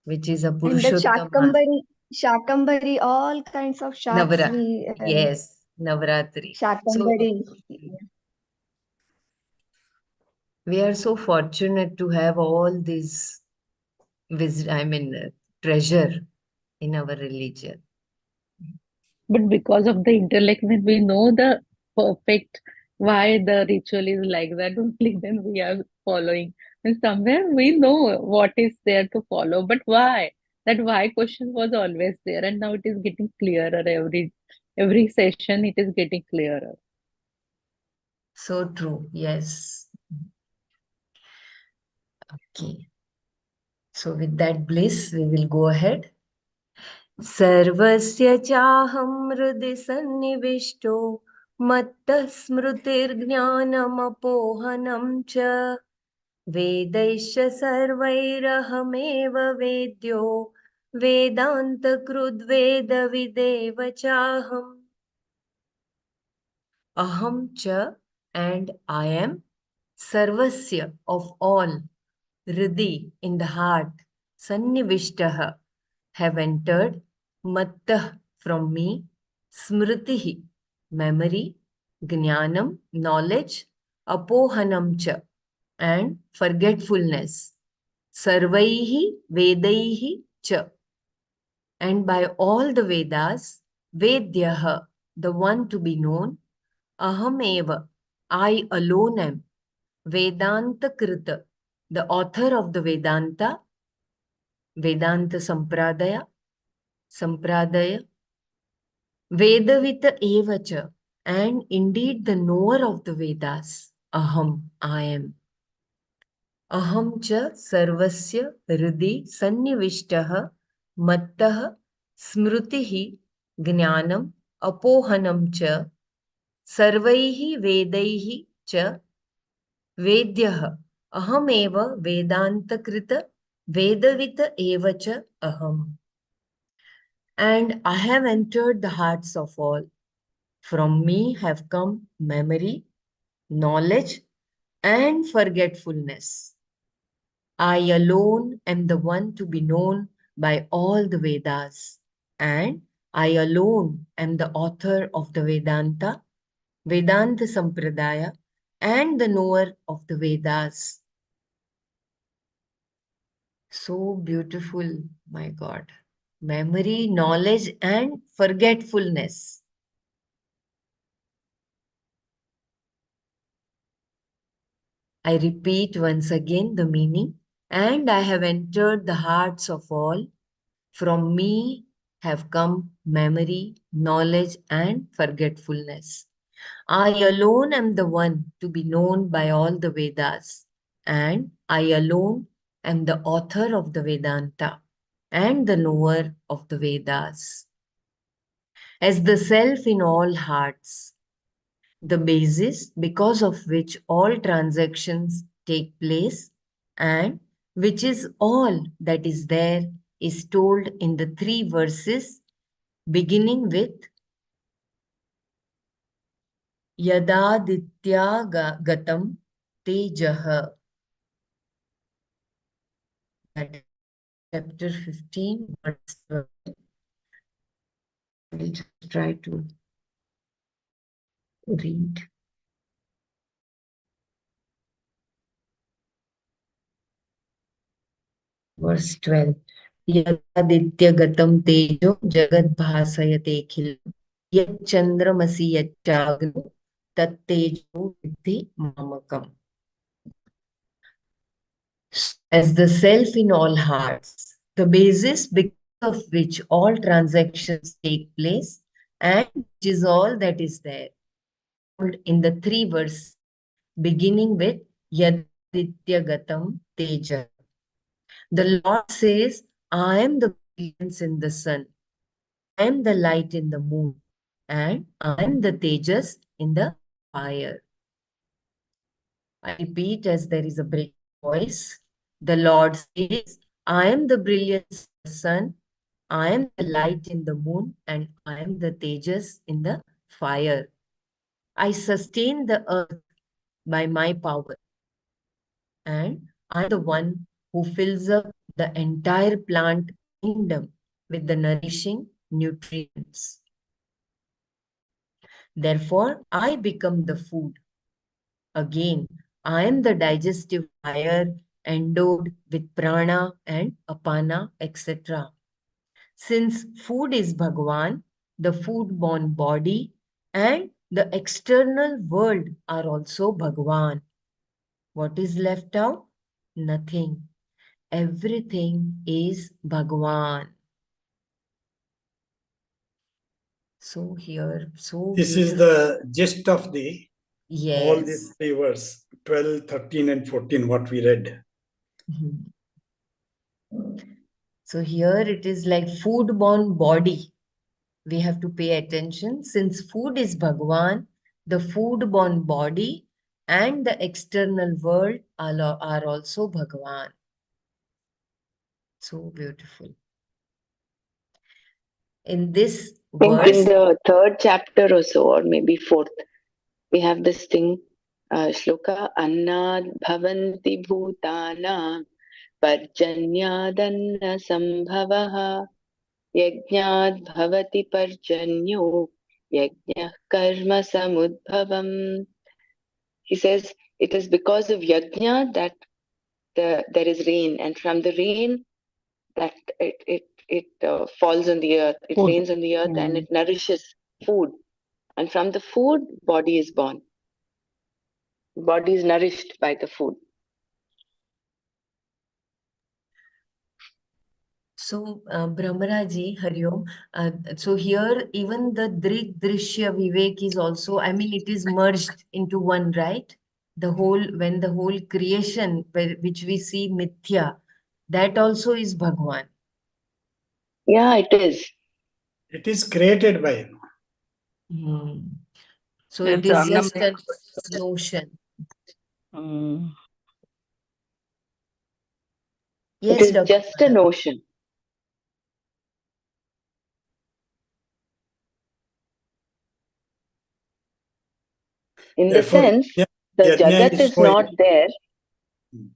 which is a And the Purushottam Mas. Shakambari, all kinds of shaks Navra. we Yes, Navratri. So Shakambari. we are so fortunate to have all this treasure in our religion. But because of the intellect, when we know the perfect why the ritual is like that, only then we are following. And somewhere we know what is there to follow, but why? That why question was always there, and now it is getting clearer every session. It is getting clearer. So true. Yes. Okay. So with that bliss, we will go ahead. सर्वस्य चाहं हृदि सन्निविष्टो मत्तः स्मृतिर्ज्ञानमपोहनं च वेदैश्च सर्वैरहमेव वेद्यो वेदान्तकृद्वेदविदेव चाहम् aham cha and I am sarvasya of all Ridi in the heart, Sannivishtaha have entered, Mattah from me, Smritihi memory, Jnanam knowledge, Apohanam cha and forgetfulness, Sarvaihi Vedaihi cha and by all the Vedas, Vedyaha the one to be known, Ahameva I alone am, Vedanta Krita the author of the Vedanta, Vedanta Sampradaya, Vedavita Evacha, and indeed the knower of the Vedas, Aham, I am. Aham cha sarvasya hridi sannivishtaha mattaha smrutihi jnanam apohanam cha sarvaihi vedaihi cha vedyah ahameva vedantakrita vedavita evacha aham. And I have entered the hearts of all. From me have come memory, knowledge, and forgetfulness. I alone am the one to be known by all the Vedas, and I alone am the author of the Vedanta, Vedanta Sampradaya, and the knower of the Vedas. So beautiful, my God. Memory, knowledge, and forgetfulness. I repeat once again the meaning, and I have entered the hearts of all. From me have come memory, knowledge, and forgetfulness. I alone am the one to be known by all the Vedas, and I alone am the author of the Vedanta. and the knower of the Vedas. As the self in all hearts, the basis because of which all transactions take place and which is all that is there is told in the three verses beginning with Yadaditya gatam tejaha. That is chapter 15, verse 12. I'll just try to read. Verse 12. Yadaditya tejo jagad bhasayate khil yat chandramasi yachagno tat tejo vidhi mamakam. As the self in all hearts, the basis because of which all transactions take place and which is all that is there. In the three verses beginning with Yadaditya gatam teja. The Lord says, I am the brilliance in the sun, I am the light in the moon, and I am the tejas in the fire. I repeat as there is a break voice. The Lord says, I am the brilliance in the sun, I am the light in the moon, and I am the tejas in the fire. I sustain the earth by my power, and I am the one who fills up the entire plant kingdom with the nourishing nutrients. Therefore, I become the food. Again, I am the digestive fire endowed with prana and apana, etc. Since food is Bhagavan, the food-born body and the external world are also Bhagavan. What is left out? Nothing. Everything is Bhagavan. So here, so This beautiful. is the gist of the all Yes. these three verses, 12, 13, and 14, what we read. Mhm. So here it is like food-born body. We have to pay attention. Since food is Bhagavan, the food-born body and the external world are also Bhagavan. So beautiful. In this I think in verse, the third chapter or so, or maybe fourth, we have this thing, shloka, annad bhavanti bhutana parjanyadanna sambhavaha yajnad bhavati parjanyo yajna karma samudbhavam. He says it is because of yajna that there is rain, and from the rain that it falls on the earth, it Food. rains on the earth, and it nourishes food. And from the food, body is born. Body is nourished by the food. so Brahmaraji, Hariom, so here even the Drik Drishya Vivek is also, I mean, it is merged into one, right? The whole, when the whole creation, which we see Mithya, that also is Bhagwan. Yeah, it is. It is created by him. Hmm. So it It's is just Annamaya. a notion. Mm. It Yes, is Dr. just a Manana. notion. In the Therefore, sense, the yajna Jagat is is so not there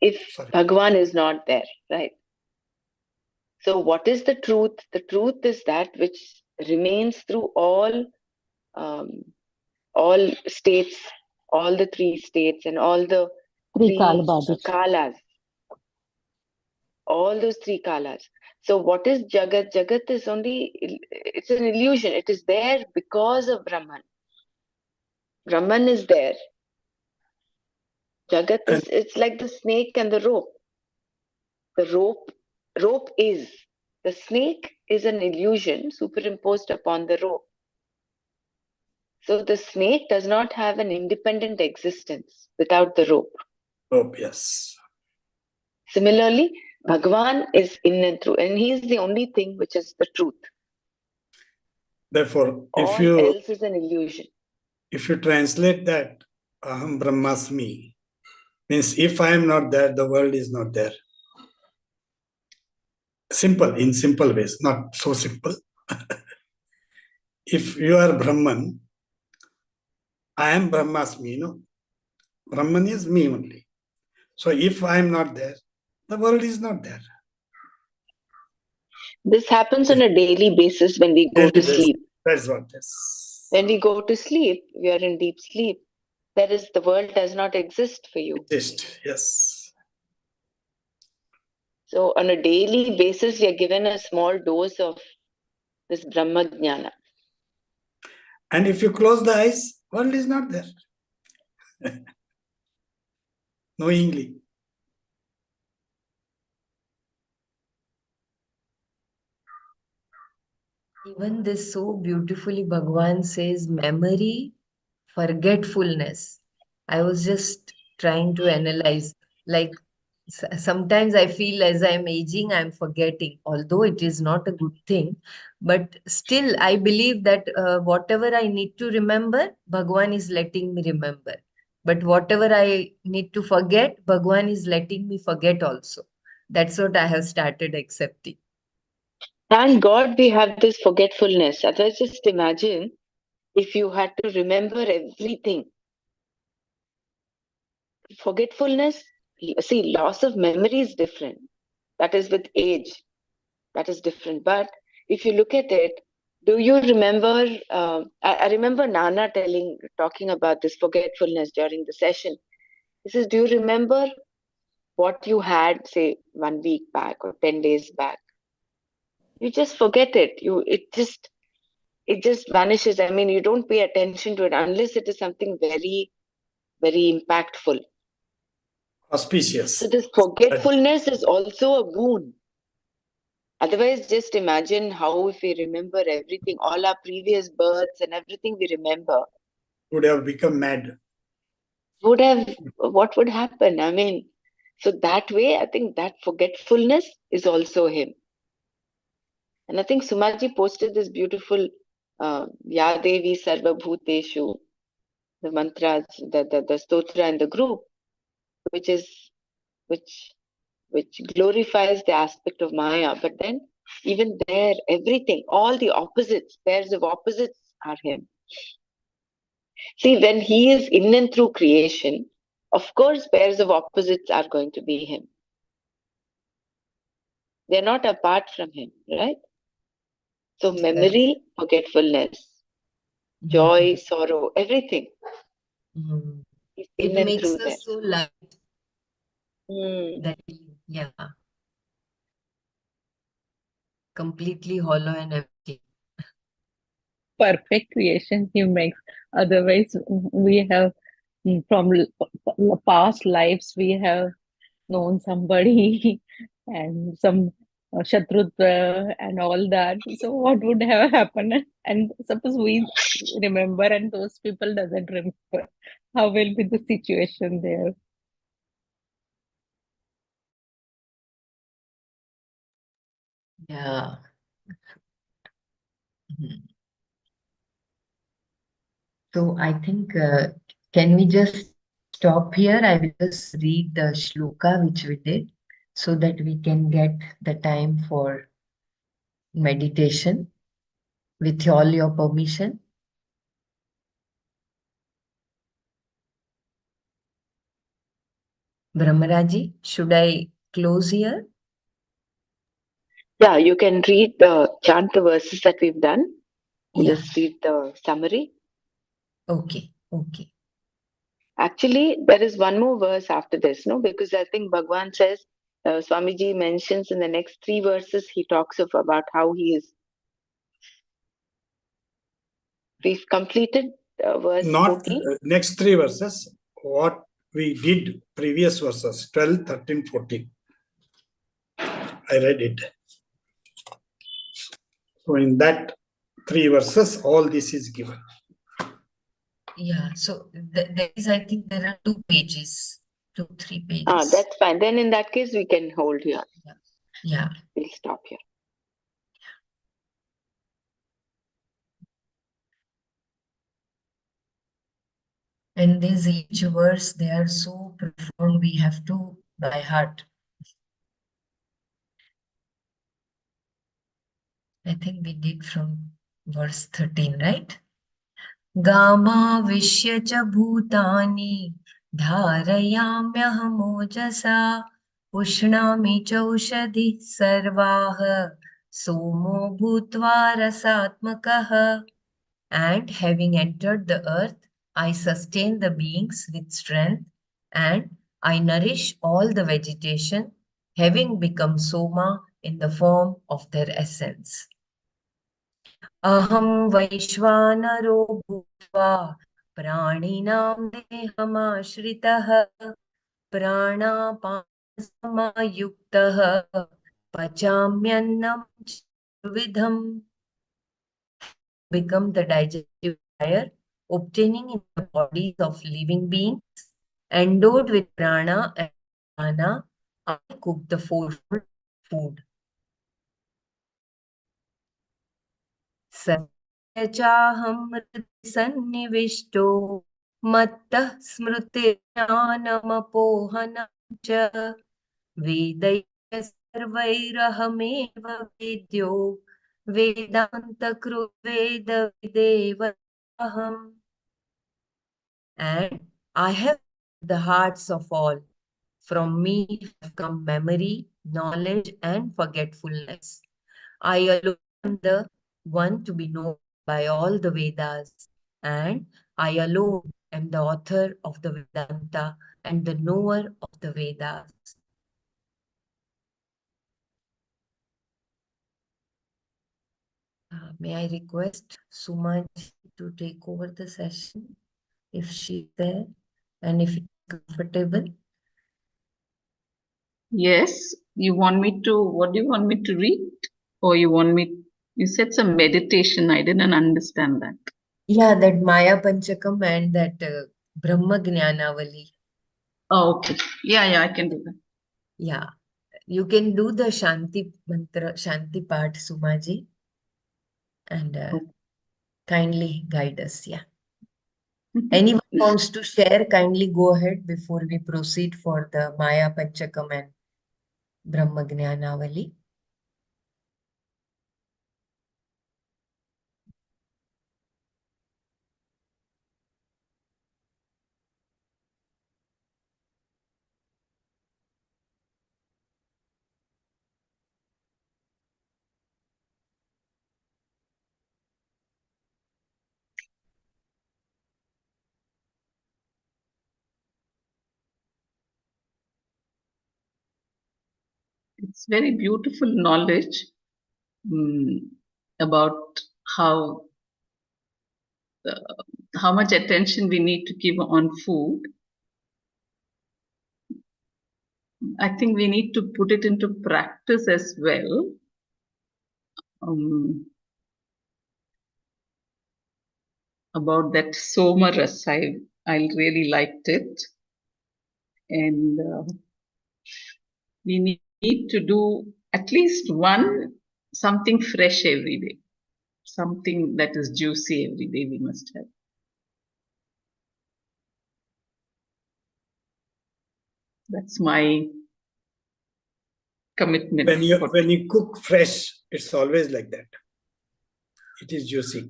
if sorry. Bhagwan is not there, right? So, what is the truth? The truth is that which remains through um, all states, all the three states, and all the three Trikalabadich. kalas, all those three kalas. So, what is Jagat? Jagat is only, it's an illusion. It is there because of Brahman. Brahman is there. Jagat And is, it's like the snake and the rope. The rope is. The snake is an illusion superimposed upon the rope. So the snake does not have an independent existence without the rope. rope, yes. Similarly, Bhagavan is in and through, and he is the only thing which is the truth. Therefore, All else is an illusion. if you translate that Aham Brahmasmi, means if I am not there, the world is not there. Simple, in simple ways, not so simple. If you are Brahman, I am Brahmasmi, no? Brahman is me only. So if I am not there, the world is not there. This happens on a daily basis when we go to sleep. That's what it is. When we go to sleep, we are in deep sleep. That is, the world does not exist for you. Exist, yes. So on a daily basis, we are given a small dose of this Brahma Jnana. And if you close the eyes, world is not there. Knowingly. Even this so beautifully, Bhagavan says memory, forgetfulness. I was just trying to analyze, like sometimes I feel as I'm aging, I'm forgetting, although it is not a good thing. But still, I believe that whatever I need to remember, Bhagavan is letting me remember. But whatever I need to forget, Bhagavan is letting me forget also. That's what I have started accepting. Thank God we have this forgetfulness. Otherwise, just imagine if you had to remember everything. Forgetfulness, see, loss of memory is different. That is with age. That is different. But if you look at it, do you remember? I remember Nana talking about this forgetfulness during the session. He says, "Do you remember what you had, say, 1 week back or 10 days back? You just forget it. It just vanishes. I mean, you don't pay attention to it unless it is something very, very impactful. Auspicious. So this forgetfulness is also a boon. Otherwise, just imagine how if we remember everything, all our previous births and everything we remember, would have become mad. What would happen? I mean, so that way, I think that forgetfulness is also him. And I think Sumaji posted this beautiful Ya Devi Sarva Bhuteshu, the mantras, the stotra in the group, which glorifies the aspect of Maya. But then even there, everything, all the opposites, pairs of opposites are him. See, when he is in and through creation, of course, pairs of opposites are going to be him. They're not apart from him, right? So memory, forgetfulness, joy, sorrow, everything. He's in It and makes through us there. so light. That, yeah. Completely hollow and empty. Perfect creation he makes. Otherwise, we have from past lives we have known somebody and some shatrutva and all that. So what would have happened? And suppose we remember and those people doesn't remember, how will be the situation there? Yeah. So I think, can we just stop here? I will just read the shloka which we did so that we can get the time for meditation with all your permission. Brahmaraji, should I close here? Yeah, you can chant the verses that we've done. Yeah. Just read the summary. Okay. Okay. Actually, there is one more verse after this, no? Because I think Bhagwan says, Swamiji mentions in the next 3 verses, he talks about how he is. We've completed verse Not 14. Next 3 verses, what we did previous verses, 12, 13, 14. I read it. So in that 3 verses, all this is given. Yeah. So there is, I think there are 2 pages, 2, 3 pages. That's fine. Then in that case, we can hold here. Yeah. Yeah. We'll stop here. And these each verse, they are so profound, we have to by heart. I think we did from verse 13, right? गामाविश्य च भूतानि धारयाम्यहमोजसा पुष्णामि चौषधिः सर्वाः सोमो भूत्वा रसात्मकः. And having entered the earth, I sustain the beings with strength, and I nourish all the vegetation, having become Soma in the form of their essence. Aham Vaishvanaro Bhutva Praninam Dehamashritah Pranapansamaयुक्तः Pachamyannam Vidham. Become the digestive fire, obtaining in the bodies of living beings, endowed with prana and mana, I cook the fourfold food. Satyachaham sannivishto mattah smrutiඥanamapohanam cha vedaya sarvairahameva vedyo Vedanta Veda Videva Aham. And I have the hearts of all. From me have come memory, knowledge, and forgetfulness. I alone am the one to be known by all the Vedas, and I alone am the author of the Vedanta and the knower of the Vedas. May I request Suma to take over the session if she's there and if it's comfortable? Yes, you want me to, what do you want me to read? Or you said some meditation. I didn't understand that. Yeah, that Maya Panchakam and that Brahma Jnanavali. Oh, okay. Yeah, I can do that. Yeah, you can do the Shanti Mantra, Shanti part, Sumaji, and kindly guide us. Yeah. Anyone wants to share, kindly go ahead before we proceed for the Maya Panchakam and Brahma Jnanavali. It's very beautiful knowledge about how much attention we need to give on food. I think we need to put it into practice as well. About that Soma Rasa, I really liked it. And we need to do at least something fresh every day. Something that is juicy every day we must have. That's my commitment. When you cook fresh, it's always like that. It is juicy.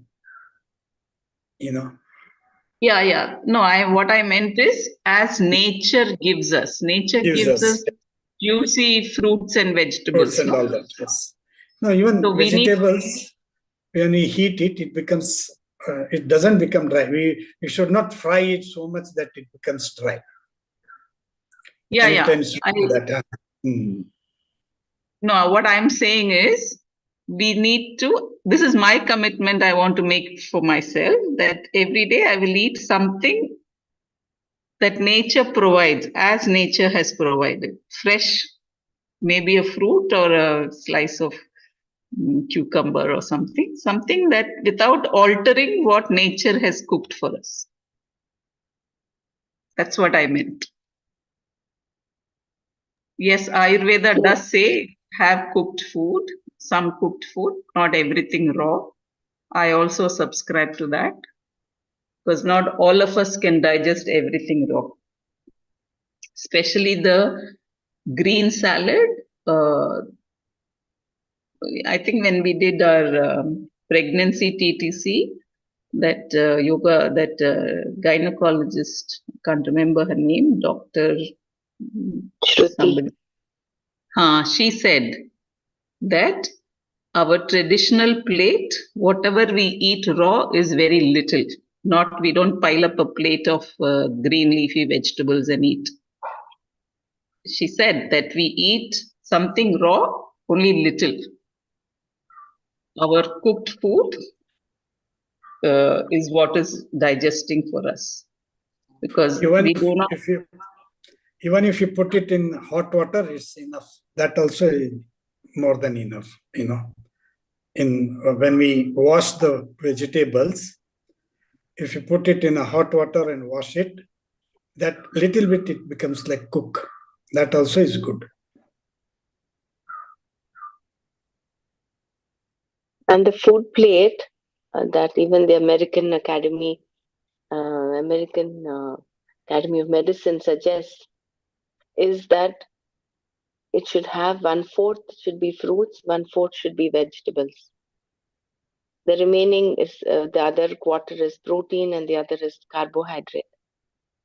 Yeah. No, what I meant is, as nature gives us. Nature gives us juicy fruits and vegetables. Fruits and all that, yes. No, even so vegetables, when we heat it, it becomes, it doesn't become dry. We should not fry it so much that it becomes dry. Yeah. That. No, what I'm saying is, this is my commitment I want to make for myself, that every day I will eat something that nature provides, as nature has provided. Fresh, maybe a fruit or a slice of cucumber or something that without altering what nature has cooked for us. That's what I meant. Yes, Ayurveda does say have cooked food, some cooked food, not everything raw. I also subscribe to that because not all of us can digest everything raw, especially the green salad. I think when we did our pregnancy TTC, that gynecologist, can't remember her name, Dr. Shruti. somebody. She said that our traditional plate, whatever we eat raw, is very little. Not we don't pile up a plate of green leafy vegetables and eat. She said that we eat something raw, only little. Our cooked food is what is digesting for us, because Even we do not. even if you put it in hot water, it's enough. That also is more than enough. When we wash the vegetables, if you put it in a hot water and wash it, that little bit it becomes like cook. That also is good. And the food plate that even the American Academy of Medicine suggests is that it should have 1/4 should be fruits, 1/4 should be vegetables. The remaining is the other quarter is protein and the other is carbohydrate.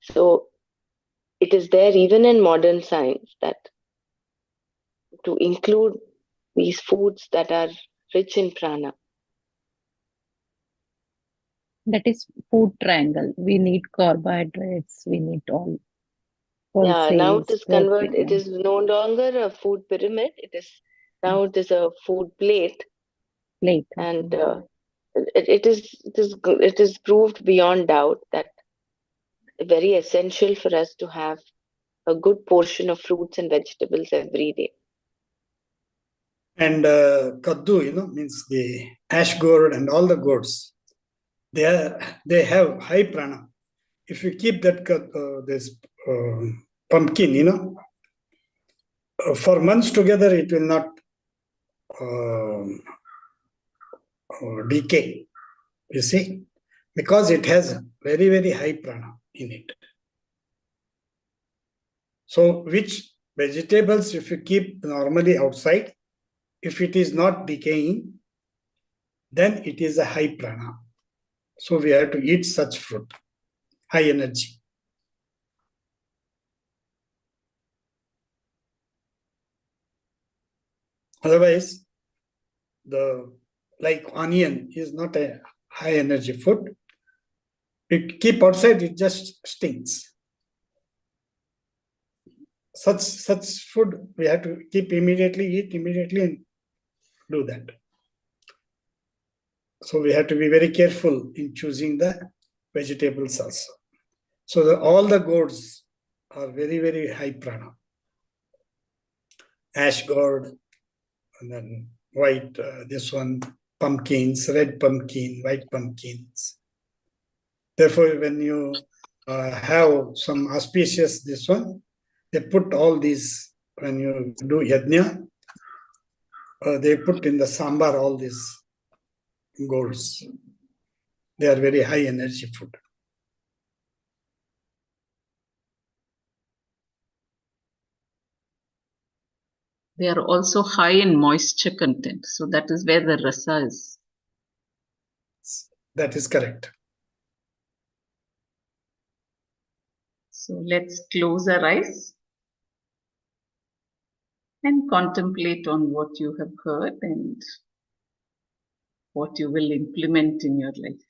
So it is there even in modern science that to include these foods that are rich in prana. That is food triangle. We need carbohydrates. We need all Yeah, now it pulses, is converted. It protein. is no longer a food pyramid. It is a food plate, Plate. and it is proved beyond doubt that very essential for us to have a good portion of fruits and vegetables every day. And kaddu, means the ash gourd and all the gourds. They have high prana. If you keep that this pumpkin, for months together, it will not decay. You see, because it has very, very high prana in it. So, which vegetables, if you keep normally outside, if it is not decaying, then it is a high prana. So, we have to eat such fruit, high energy. Otherwise, like onion is not a high energy food. It keep outside, it just stinks. Such food we have to eat immediately and do that. So we have to be very careful in choosing the vegetables also. So all the gourds are very, very high prana. Ash gourd, and then white, this one, pumpkins, red pumpkin, white pumpkins. Therefore, when you have some auspicious this one, they put all these, when you do yajna, they put in the sambar all these gourds. They are very high energy food. They are also high in moisture content. So that is where the rasa is. That is correct. So let's close our eyes and contemplate on what you have heard and what you will implement in your life.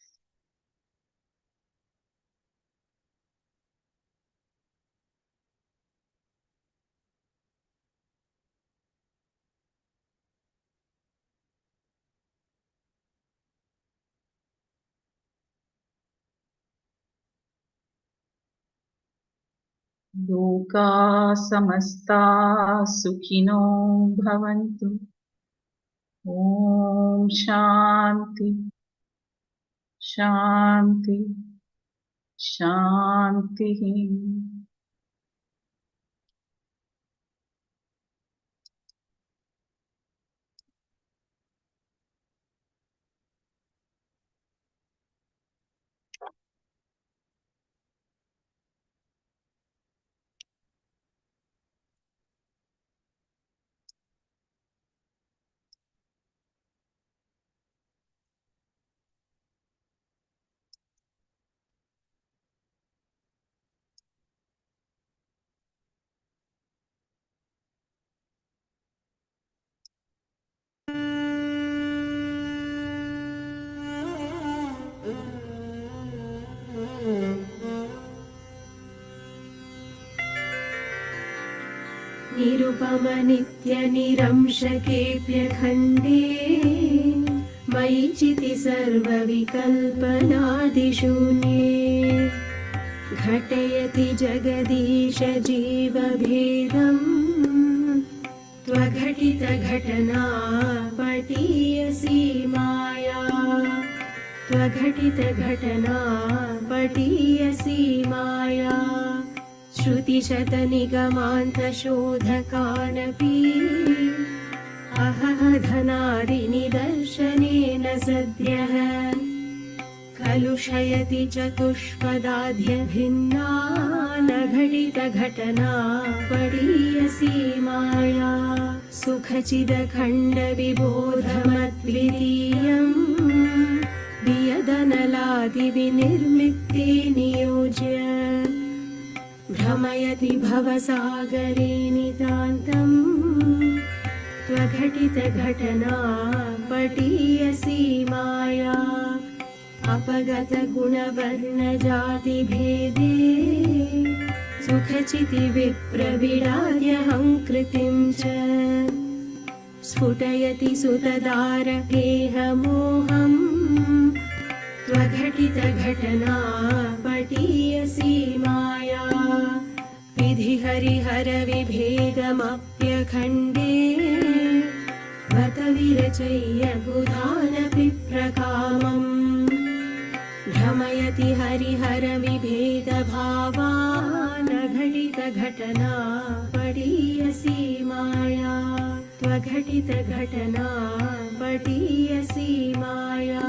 लोका समस्ता सुखिनो भवन्तु। ॐ शान्ति शान्ति शान्तिः। निरुपमनित्यनिरंशकेऽप्यखण्डे मयि चिति सर्वविकल्पनादिशून्ये घटयति जगदीश जीवभेदम् त्वघटितघटना पटीयसी माया त्वघटितघटना पटीयसी माया श्रुतिशतनिगमान्तशोधकानपि अहधनादिनिदर्शनेन सद्यः कलुषयति चतुष्पदाद्यभिन्ना न घटितघटना पडीयसी माया सुखचिदखण्डविबोधमद्वितीयम् वियदनलादिविनिर्मित्ते नियोज्य भ्रमयति भवसागरे नितान्तम् त्वघटितघटना पटीयसी माया अपगतगुणवर्णजातिभेदे सुखचितिविप्रविडाद्यहङ्कृतिं च स्फुटयति सुतदारकेहमोहम् त्वघटितघटना पटीयसी माया विधिहरिहरविभेदमप्यखण्डे बत विरचय्य बुधानपि प्रकामम् भ्रमयति हरिहरविभेदभावान् घटितघटना पडीयसी माया त्वघटितघटना पडीयसी माया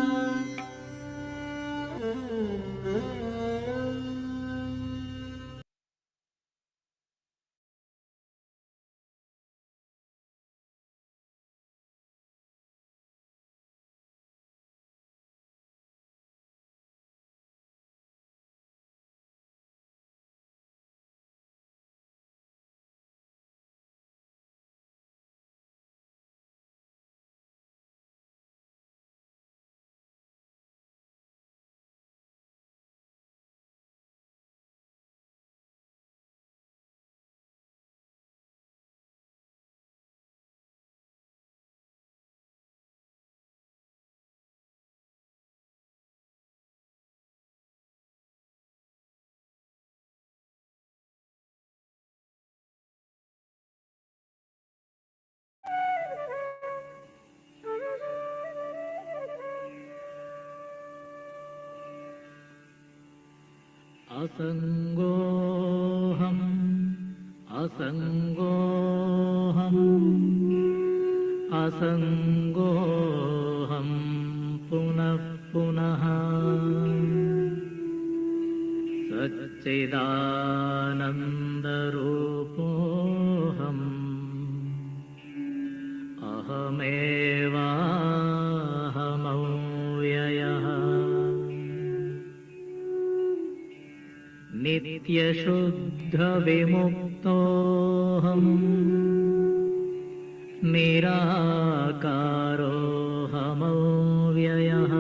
असङ्गोऽहम् असङ्गोऽहम् असङ्गोऽहम् पुनः पुनः सच्चिदानन्दरूपोऽहम् अहमेवाहमव्ययः नित्यशुद्धविमुक्तोऽहम् निराकारोऽहमव्ययः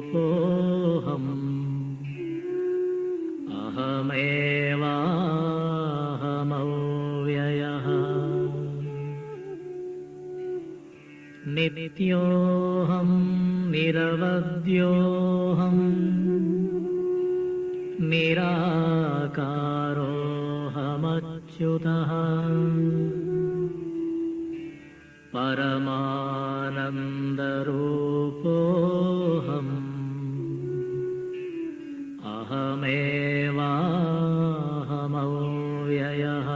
भूमानन्दस्वरूपोऽहम् अहमेवाहमव्ययः नित्योऽहम् निरवद्योऽहम् निराकारोऽहमच्युतः परमानन्दरूपोऽहम् अहमेवाहमव्ययः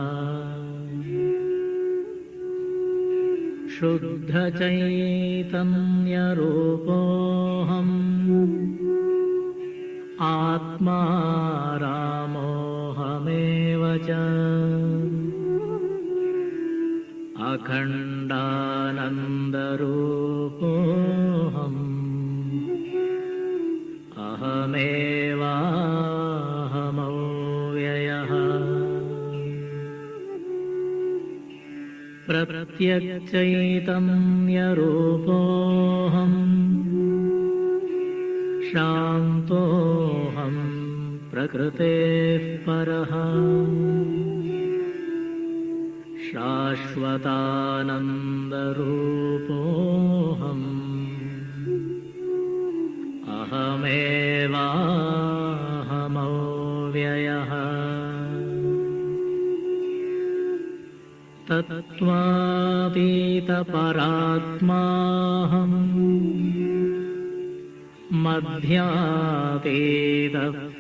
शुद्धचैतन्यरूपोऽहम् आत्मा रामोऽहमेव च अखण्डानन्दरूपोऽहम् अहमेवाहमव्ययः प्रत्यक्षचैतन्यरूपोऽहम् शान्तोऽहं प्रकृतेः परः शाश्वतानन्दरूपोऽहम् अहमेवाहमव्ययः तत्त्वातीतपरात्माहम् मध्यातीतः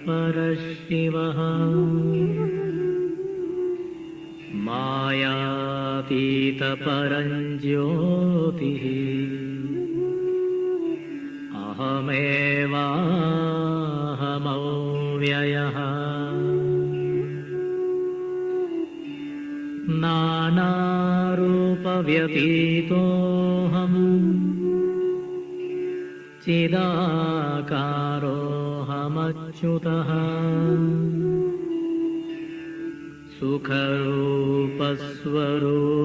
परशिवः मायातीतपरञ्ज्योतिः अहमेवाहमव्ययः नानारूपव्यतीतोऽहम् चिदाकारोऽहमच्युतः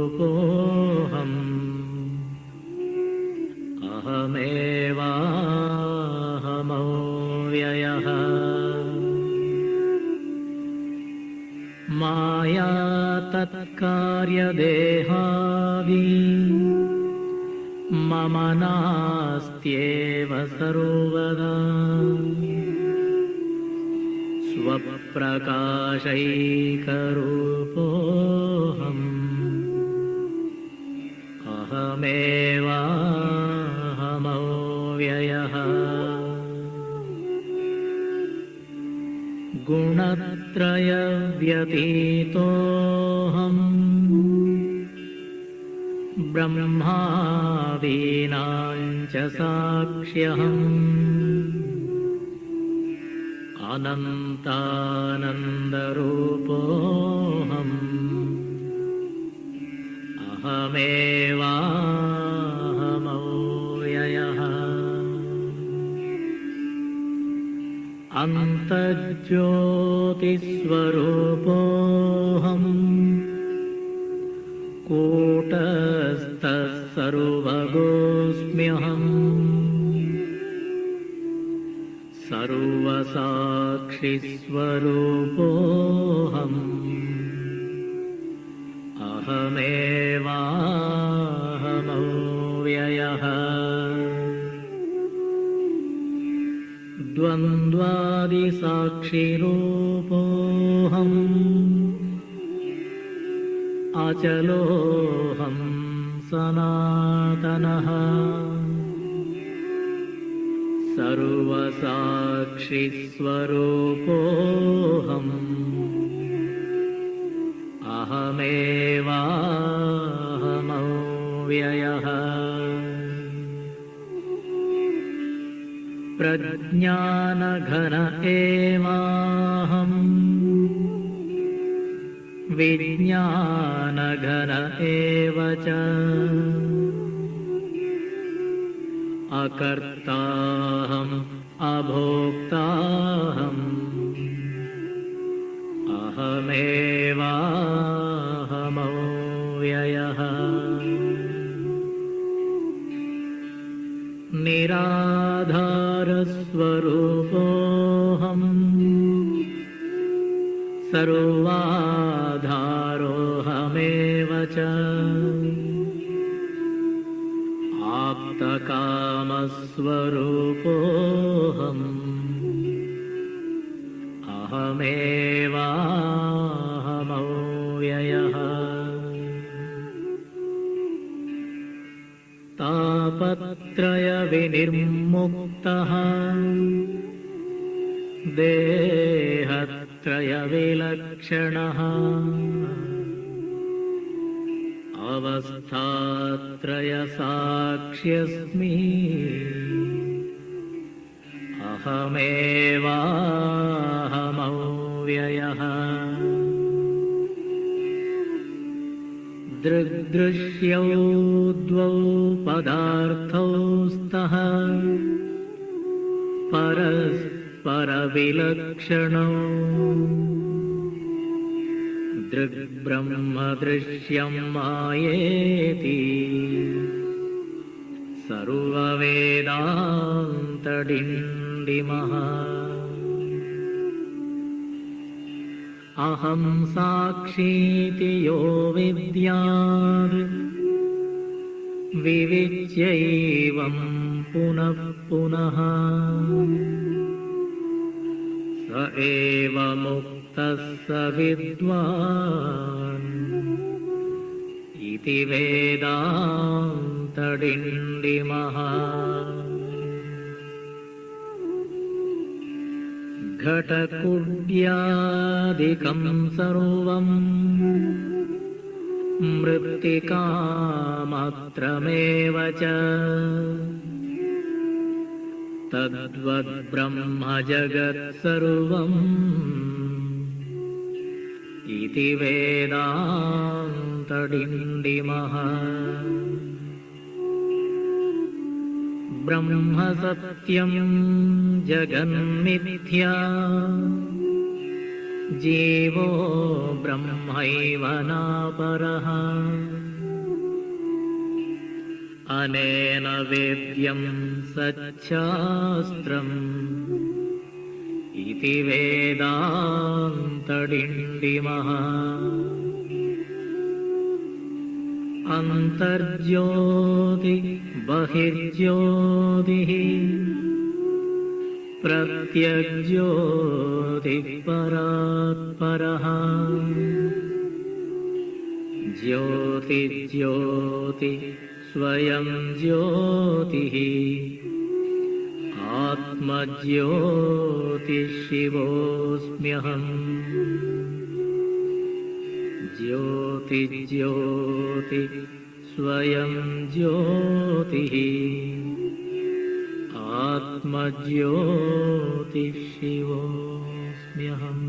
सुखरूपस्वरूपोऽहम् अहमेवाहमव्ययः माया तत्कार्यदेहादि मम नास्त्येव सर्वदा स्वप्रकाशैकरूपोऽहम् अहमेवाहमव्ययः गुणत्रयव्यतीतोऽहम् ब्रह्मादीनां च साक्ष्यहम् अनन्तानन्दरूपोऽहम् अहमेवाहमव्ययः अन्तर्ज्योतिस्वरूपोऽहम् कूटस्थः सर्वगोऽस्म्यहम् सर्वसाक्षिस्वरूपोऽहम् अहमेवाहमव्ययः द्वन्द्वादिसाक्षिरूपोऽहम् अचलोऽहं सनातनः सर्वसाक्षिस्वरूपोऽहम् अहमेवाहमव्ययः प्रज्ञानघन एवाहम् विज्ञानघन एव च अकर्ताहम् अभोक्ताहम् अहमेवाहमव्ययः निराधारस्वरूपोऽहम् सर्वाधारोऽहमेव च आप्तकामस्वरूपोऽहम् अहमेवाहमव्ययः तापत्रयविनिर्मुक्तः देहत्रयविलक्षणः अवस्थात्रयसाक्ष्यस्मि अहमेवाहमव्ययः दृग्दृश्यौ द्वौ पदार्थौ स्तः परस्परविलक्षणौ दृग्ब्रह्मदृश्यं मायेति सर्ववेदान्तडिण्डिमः अहं साक्षीति यो विद्यात् विविच्यैवं पुनः पुनः स एव मुक्तः स विद्वान् इति वेदान्तडिण्डिमः घटकुड्यादिकं सर्वं मृत्तिकामात्रमेव च तद्वद्ब्रह्म जगत्सर्वम् इति वेदान्तडिण्डिमः ब्रह्म सत्यं जगन्मिथ्या जीवो ब्रह्मैव नापरः अनेन वेद्यं सच्छास्त्रम् इति वेदान्तडिण्डिमः अन्तर्ज्योति बहिर्ज्योतिः प्रत्यग्ज्योतिः परात्परः ज्योतिज्योति स्वयं ज्योतिः आत्मज्योतिः शिवोऽस्म्यहम् ज्योतिज्योति स्वयं ज्योतिः आत्मज्योतिः शिवोऽस्म्यहम्